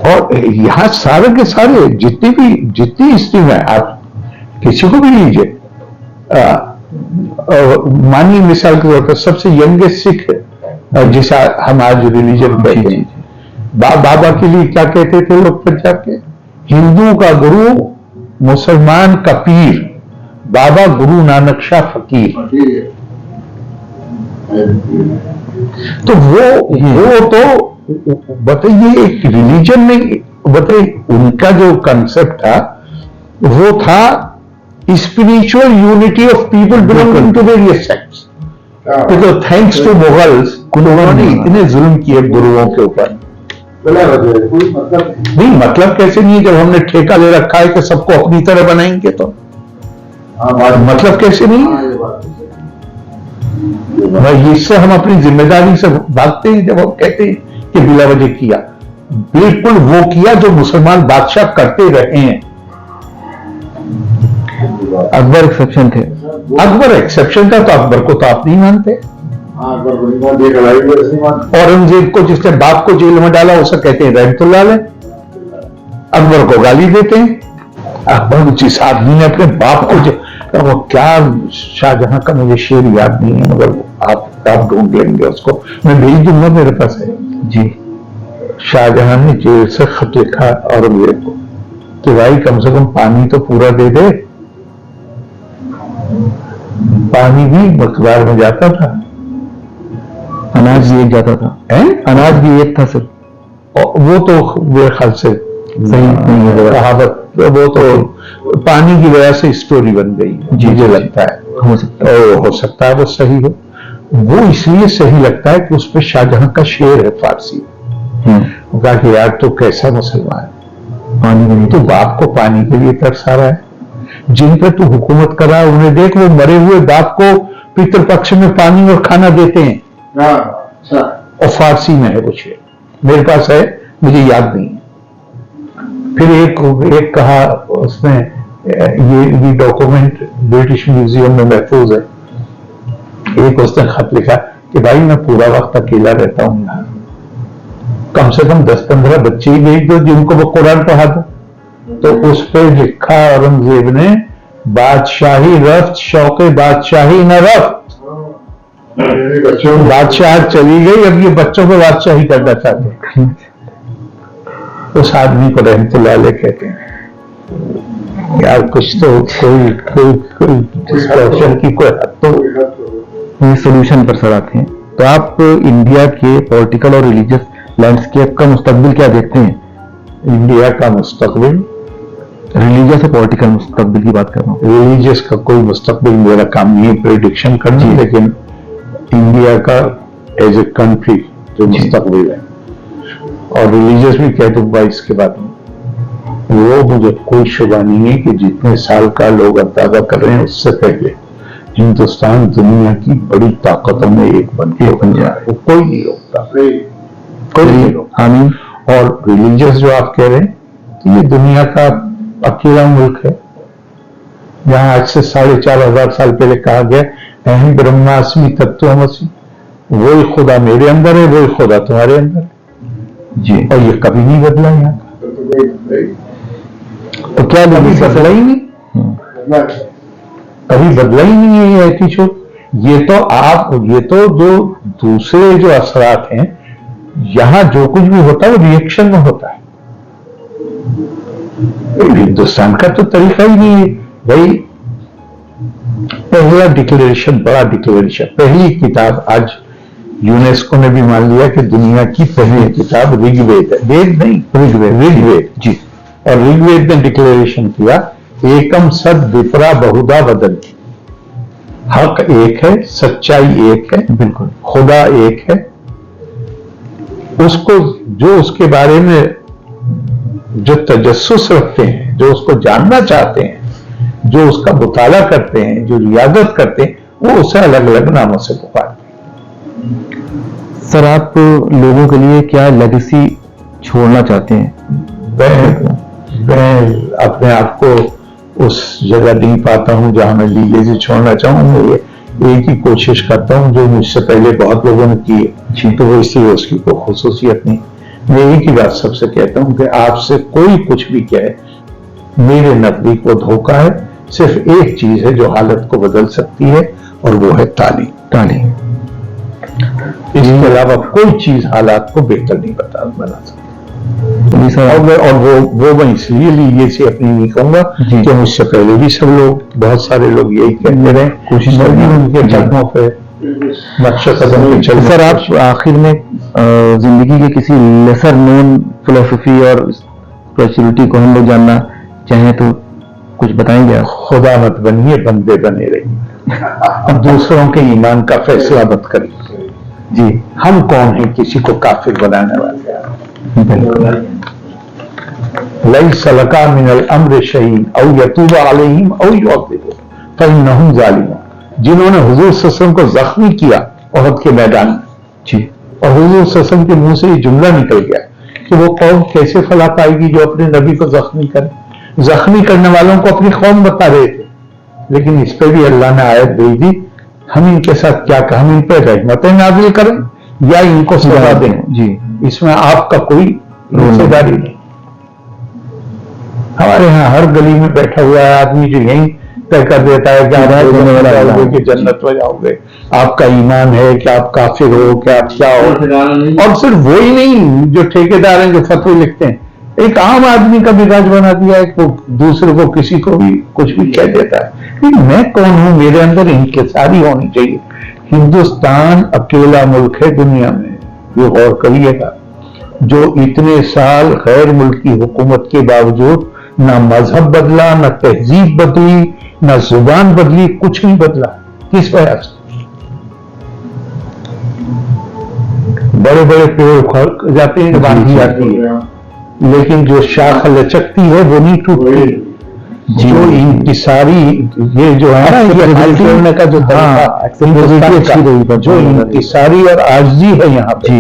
और यहां सारे के सारे जितनी स्त्रियां, आप किसी को भी लीजिए, मानिए मिसाल के तौर पर सबसे यंगेस्ट सिख है जिसे हम आज रिलीजन कहते हैं, बाबा के लिए क्या कहते थे लोग पंजाब के? हिंदू का गुरु, मुसलमान का पीर, बाबा गुरु नानक शाह फकीर। तो वो तो बताइए एक रिलीजन में, बताइए उनका जो कंसेप्ट था वो था spiritual unity of people belonging to various sects. तो थैंक्स टू मुगल्स उन्होंने इतने जुल्म किए गुरुओं के ऊपर। नहीं मतलब कैसे नहीं, जब हमने ठेका ले रखा है कि सबको अपनी तरह बनाएंगे तो मतलब कैसे नहीं? भाई इससे हम अपनी जिम्मेदारी से भागते हैं जब हम कहते हैं कि बिला वजह किया। बिल्कुल वो किया जो मुसलमान बादशाह करते रहे हैं। अकबर एक्सेप्शन थे। अकबर एक्सेप्शन था, तो अकबर को तो आप नहीं मानते। औरंगजेब को जिसने बाप को जेल में डाला उसे कहते हैं रहमतुल्लाह अलैह। अकबर को गाली देते हैं। अकबर जिस आदमी ने अपने बाप को वो क्या, शाहजहां का मुझे शेर याद नहीं है मगर आप ढूंढ लेंगे उसको, मैं भेज दूंगा, मेरे पास है जी। शाहजहां ने जेल से खत लिखा औरंगजेब को कि भाई कम से कम पानी तो पूरा दे दे। पानी भी मकदार में जाता था, अनाज भी एक जाता था, अनाज भी एक था सर। और वो तो मेरे ख्याल से सही नहीं है कहावत, वो तो पानी की वजह से स्टोरी बन गई जी, मुझे लगता है। हो सकता है वो सही हो। वो इसलिए सही लगता है कि उस पर शाहजहां का शेर है फारसी। वो कहा कि यार तो कैसा मुसलमान है, पानी नहीं, तो बाप को पानी के लिए तरसा रहा है। जिन पर तू हुकूमत कर रहा है उन्हें देख, वो मरे हुए बाप को पितृपक्ष में पानी और खाना देते हैं। और फारसी में है वो शेर, मेरे पास है, मुझे याद नहीं है। फिर एक कहा उसने, ये डॉक्यूमेंट ब्रिटिश म्यूजियम में महफूज है। एक उसने खत लिखा कि भाई मैं पूरा वक्त अकेला रहता हूं यहाँ, कम से कम 10-15 बच्चे ही भेज दो जिनको वो कुरान पढ़ा दो। तो उस पर लिखा औरंगजेब ने, बादशाही रफ्त शौके बादशाही न रफ्त, बादशाह चली गई, अब ये बच्चों को बादशाही करना चाहते हैं। उस आदमी को रहमतुल्लाह अलैह कहते हैं। यार कुछ तो कोई डिस्कशन की कोई हद तो। ये सोल्यूशन पर सर आते हैं, तो आप इंडिया के पॉलिटिकल और रिलीजियस लैंडस्केप का मुस्तकबिल क्या देखते हैं? इंडिया का मुस्तकबिल, रिलीजियस और पॉलिटिकल मुस्तकबिल की बात कर रहा हूँ। रिलीजियस का कोई मुस्तकबिल मेरा काम नहीं है प्रेडिक्शन करना, लेकिन इंडिया का एज ए कंट्री जो मुस्तकबिल है, और रिलीजियस भी कह दूंगा इसके बाद में, वो मुझे कोई शुबा नहीं है कि जितने साल का लोग अंदाजा कर रहे हैं उससे पहले हिंदुस्तान दुनिया की बड़ी ताकतों में एक बन जाए। वो कोई नहीं रोकता, कोई नहीं रोकता। आमीन। और रिलीजियस जो आप कह रहे हैं, तो ये दुनिया का अकेला मुल्क है जहां आज से 4500 साल पहले कहा गया, अहम ब्रह्मास्मि तत्त्वमसि, वही खुदा मेरे अंदर है, वही खुदा तुम्हारे अंदर है जी। और ये कभी नहीं बदला यहाँ का, तो क्या कभी बदला ही नहीं, कभी बदला ही नहीं है ये एटीट्यूड। ये तो जो दूसरे जो असरात हैं, यहां जो कुछ भी होता है वो रिएक्शन में होता है। हिंदुस्तान का तो तरीका ही नहीं है भाई। पहला डिक्लेरेशन, बड़ा डिक्लेरेशन, पहली किताब, आज यूनेस्को ने भी मान लिया कि दुनिया की पहली किताब ऋग्वेद है, वेद नहीं, ऋग्वेद जी। और ऋग्वेद ने डिक्लेरेशन किया, एकम सद विपरा बहुधा वदन्ति, हक एक है, सच्चाई एक है, बिल्कुल खुदा एक है। उसको जो उसके बारे में जो तजस्सुस रखते हैं, जो उसको जानना चाहते हैं, जो उसका मुताला करते हैं, जो रियादत करते हैं, वो उसे अलग अलग नामों से पुकारते हैं। सर आप लोगों के लिए क्या लेगेसी छोड़ना चाहते हैं? मैं अपने आप को उस जगह नहीं पाता हूं जहां मैं लीगेसी छोड़ना चाहूंगा। एक ही कोशिश करता हूं जो मुझसे पहले बहुत लोगों ने की है, तो वो इसलिए उसकी कोई खुसूसियत नहीं। मैं एक ही बात सबसे कहता हूं कि आपसे कोई कुछ भी कहे, मेरे नजदीक वो धोखा है। सिर्फ एक चीज है जो हालत को बदल सकती है, और वो है तालीम। तालीम, इसके अलावा कोई चीज हालात को बेहतर नहीं बना सकती। और वो मैं इसलिए लीगेसी अपनी नहीं कहूंगा कि मुझसे पहले भी सब लोग, बहुत सारे लोग यही कहते रहे, कोशिश करनी उनके कदमों पे नक्शा कदम पे चल। सर आप आखिर में जिंदगी के किसी लेसर नोन फिलोसफी और स्पिरिचुअलिटी को हम लोग जानना चाहें तो कुछ बताएंगे आप? खुदा मत बनिए, बंदे बने रहिए। अब दूसरों के ईमान का फैसला मत करिए जी। हम कौन है किसी को काफिर बनाने वाले? लई सलका मिनल अम्र शहीन औ यतूबा अलैहिम औ युअज़िबु फइन्नहुम ज़ालिमून। जिन्होंने हुजूर सल्लल्लाहु अलैहि वसल्लम को जख्मी किया ओहद के मैदान में जी, और हुजूर सल्लल्लाहु अलैहि वसल्लम के मुंह से ये जुमला निकल गया कि वो कौम कैसे फला पाएगी जो अपने नबी को जख्मी करे। जख्मी करने वालों को अपनी कौम बता रहे थे, लेकिन इस पर भी अल्लाह ने आयत भेज दी हम इनके साथ क्या करें, हम इन पर रहमतें नाजिल करें या इनको सजा दें? जी, इसमें आपका कोई हिस्सेदारी नहीं। हमारे यहाँ हर गली में बैठा हुआ है आदमी जो यही तय कर देता है कि आप जाओगे कि जन्नत में जाओगे, आपका ईमान है कि आप काफिर हो, कि आप क्या हो। और सिर्फ वो ही नहीं, जो ठेकेदार हैं जो फतवे लिखते हैं, एक आम आदमी का मिजाज बना दिया है कि वो दूसरे को किसी को भी कुछ भी कह देता है कि मैं कौन हूं, मेरे अंदर इंकिसारी होनी चाहिए। हिंदुस्तान अकेला मुल्क है दुनिया में, ये गौर करिएगा, जो इतने साल गैर मुल्की हुकूमत के बावजूद ना मजहब बदला, ना तहजीब बदली, ना जुबान बदली, कुछ नहीं बदला। किस वजह से? बड़े बड़े पेड़ उखड़ जाते हैं, बांधी आती है, लेकिन जो शाख लचकती है वो नहीं टूटती। जो इंकिसारी, ये जो है ना, ये हाल करने का जो तरीका, जो इंकिसारी और आजिज़ी है यहाँ पे,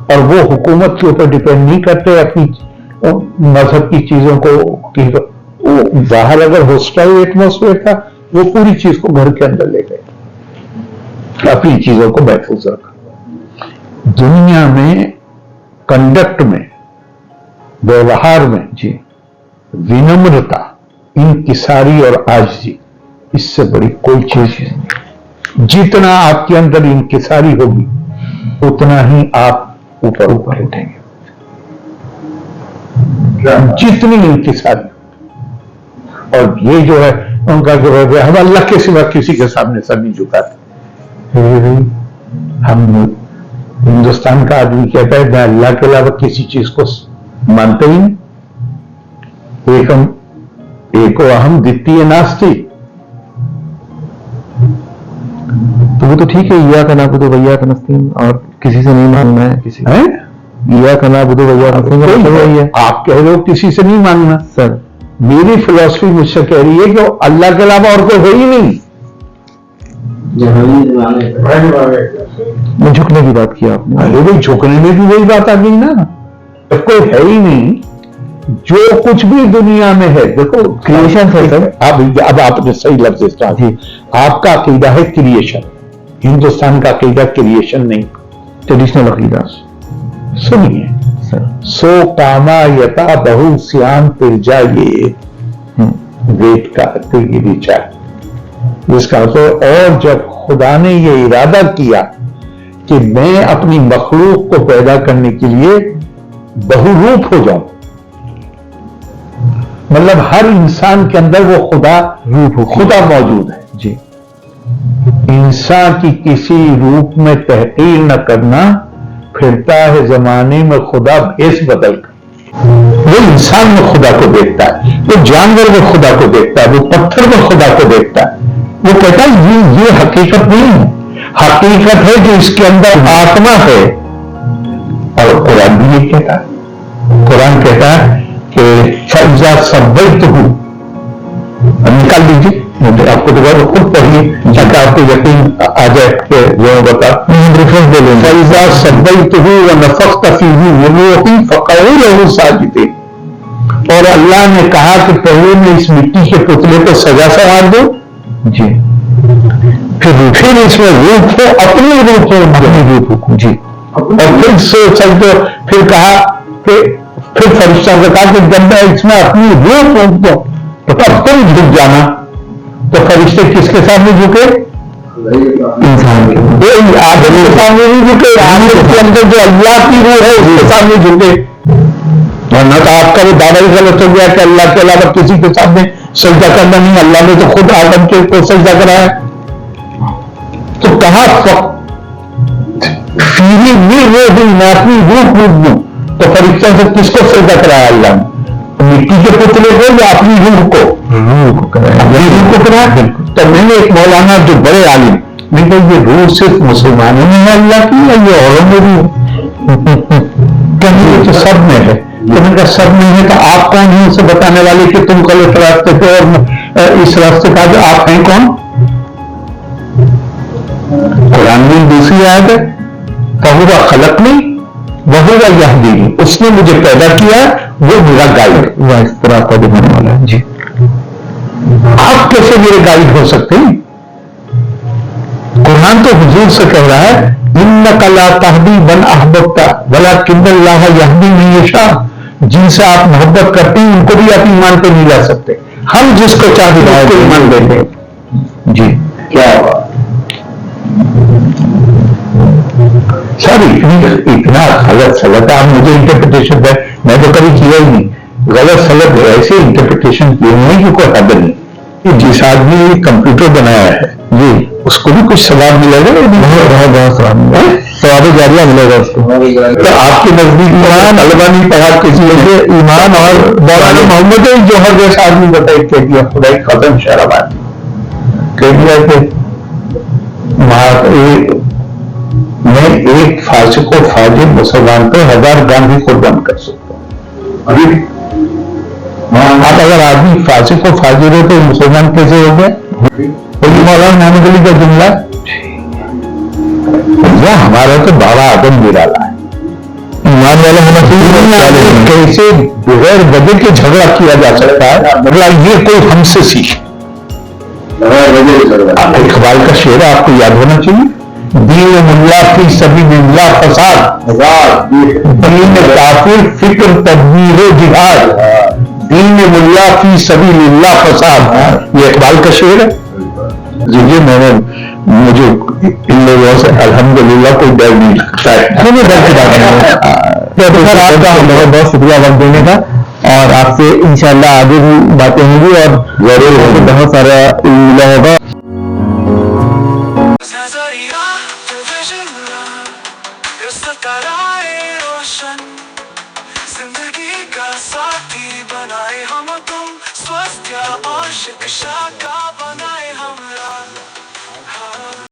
और वो हुकूमत के ऊपर डिपेंड नहीं करते अपनी मजहब की चीजों को, वो बाहर अगर हॉस्टाइल एटमॉस्फेयर था, वो पूरी चीज को घर के अंदर ले गए, अपनी चीजों को महफूज रखा। दुनिया में कंडक्ट में, व्यवहार में जी, विनम्रता, इंकिसारी और आजिज़ी, इससे बड़ी कोई चीज नहीं। जितना आपके अंदर इंकिसारी होगी उतना ही आप ऊपर ऊपर उठेंगे। जितनी इंकिसारी, और ये जो है उनका जो है, हम अल्लाह के सिवा किसी के सामने सर नहीं झुकाते। हम हिंदुस्तान का आदमी कहता है मैं अल्लाह के अलावा किसी चीज को मानते ही नहीं। एको अहम द्वितीय नास्ति। तो वो तो ठीक है, या का नाबुदु व इय्याका नस्तईन, और किसी से नहीं मांगना है, किसी है या का नाबुदु व इय्याका नस्तईन, वही है। आप कह रहे हो किसी से नहीं मांगना, सर मेरी फिलॉसफी मुझसे कह रही है कि अल्लाह के अलावा और कोई है ही नहीं। झुकने की बात की आपने। अरे भाई, झुकने में भी वही बात आ गई ना, तो कोई है ही नहीं। जो कुछ भी दुनिया में है, देखो क्रिएशन है सर। अब आपने सही लफ्ज इस्तेमाल किया। आपका अकीदा है क्रिएशन, हिंदुस्तान का अकीदा क्रिएशन नहीं, ट्रेडिशनल अकीदा। सुनिए सर, सो कामा यता बहु श्याम तिरजा, ये वेद का विचार, जिसका अर्थ, और जब खुदा ने ये इरादा किया कि मैं अपनी मखलूक को पैदा करने के लिए बहुरूप हो जाऊं, मतलब हर इंसान के अंदर वो खुदा रूप, खुदा मौजूद है जी। इंसान की किसी रूप में तहकीर न करना, फिरता है जमाने में खुदा भेष बदल कर। वो इंसान में खुदा को देखता है, वो जानवर में खुदा को देखता है, वो पत्थर में खुदा को देखता है। वो कहता है ये हकीकत नहीं है, हकीकत है कि इसके अंदर आत्मा है। और कुरान भी ये कहता है, कुरान कहता है कि फैजा सब्बैत हूं, निकाल दीजिए, आपको दोबारा खुद पढ़िए ताकि आपको यकीन आ जाए कि जो बता रेफरेंस दे लेंगे। फैजा सब्बैत हूं व नफख्त फीही रूही फक़ऊ लहू साजिदीन। और अल्लाह ने कहा कि पहले मैं इस मिट्टी के पुतले को सजा संवार दो जी, फिर इसमें रूप हो, अपने रूप हो, अपने रूप हो जी, और फिर सोच सकते, फिर कहा कि फिर फरिश्तों ने कहा कि जब मैं इसमें अपनी रूह फूंक दो तो तब तुम झुक जाना। तो फरिश्ते किसके सामने झुके? इंसान के। आदमी के सामने नहीं झुके, आदमी के अंदर जो अल्लाह की रूह है उसके सामने झुके। वरना तो आपका वो दावा ही गलत हो गया कि अल्लाह के अलावा किसी के सामने सजदा करना नहीं। अल्लाह ने तो खुद आदम के को सजदा कराया। तो कहा फीरी वो भी मैं अपनी रूह फूंक दूं, तो फरिश्तों से किसको सजदा कराया अल्लाह ने? मिट्टी के पुतले को या अपनी रूह को? रूह को कराया, अपनी रूह को कराया। तो मैंने एक मौलाना जो बड़े आलिम, नहीं भाई ये रूह सिर्फ मुसलमानों में है अल्लाह की या ये औरों में भी है? कहीं तो सब में है। तो मैंने कहा सब में है तो आप कौन हैं उसे बताने वाले कि तुम गलत रास्ते पे और इस रास्ते का जो आप हैं कौन? कुरान में दूसरी आयत है, फहुवा खलकनी वहुवा यहदीनी, उसने मुझे पैदा किया, वो मेरा गाइड, वह इस तरह का दिखाने वाला है जी। आप कैसे मेरे गाइड हो सकते हैं? कुरान तो हुजूर से कह रहा है इन्नका ला तहदी मन अहबब्ता वलाकिन्नल्लाह यहदी मन यशा। जिनसे आप मोहब्बत करते हैं उनको भी आप ईमान पे नहीं ला सकते, हम जिसको चाहते हैं उसको ईमान देते हैं। जी क्या हुआ? सर इतना गलत सलत आप मुझे इंटरप्रिटेशन है, मैं तो कभी किया ही नहीं। गलत सलत ऐसे इंटरप्रिटेशन किए हुए हैं कि कोई हद नहीं कि जिस आदमी ने कंप्यूटर बनाया है जी उसको भी कुछ सवाब मिलेगा, बहुत सवाब मिलेगा, सवाब जारिया मिलेगा उसको। तो आपके नजदीक ईमान अलवा नहीं पढ़ा किसी ने ईमान और मौलाना मोहम्मद जौहर जैसा आदमी बताइए कह दिया खुदा खत्म शहराबाद कह दिया कि मैं एक फासिक और फाजिर मुसलमान पे 1000 गांधी कुर्बान कर सकता हूँ। अभी आप अगर आदमी फासिक और फाजिर हो तो मुसलमान कैसे हो गए? मौलाना मोहम्मद अली का जुमला यह हमारा तो बाबा आदम निराला है। ईमान वाला होना चाहिए। कैसे बगैर वजह के झगड़ा किया जा सकता है? मतलब ये कोई हमसे सीख। इकबाल का शेर आपको याद होना चाहिए, दीन मुल्ला की सभी मिल्ला फसाद, दीन काफिर फिक्र तदबीर जिहाद, दीन मुल्ला की सभी मिल्ला फसाद। ये इकबाल का शेर है। जी मैंने मुझे इन लोगों से अल्हम्दुलिल्लाह कोई डर नहीं लगता है। डर की बात नहीं। आपका बहुत बहुत शुक्रिया वक्त देने का, और आपसे इंशाल्लाह आगे भी बातें होंगी और जरूर बहुत सारा मिला होगा। जिंदगी का साथी बनाए हम तुम स्वस्थ आशिक शाका।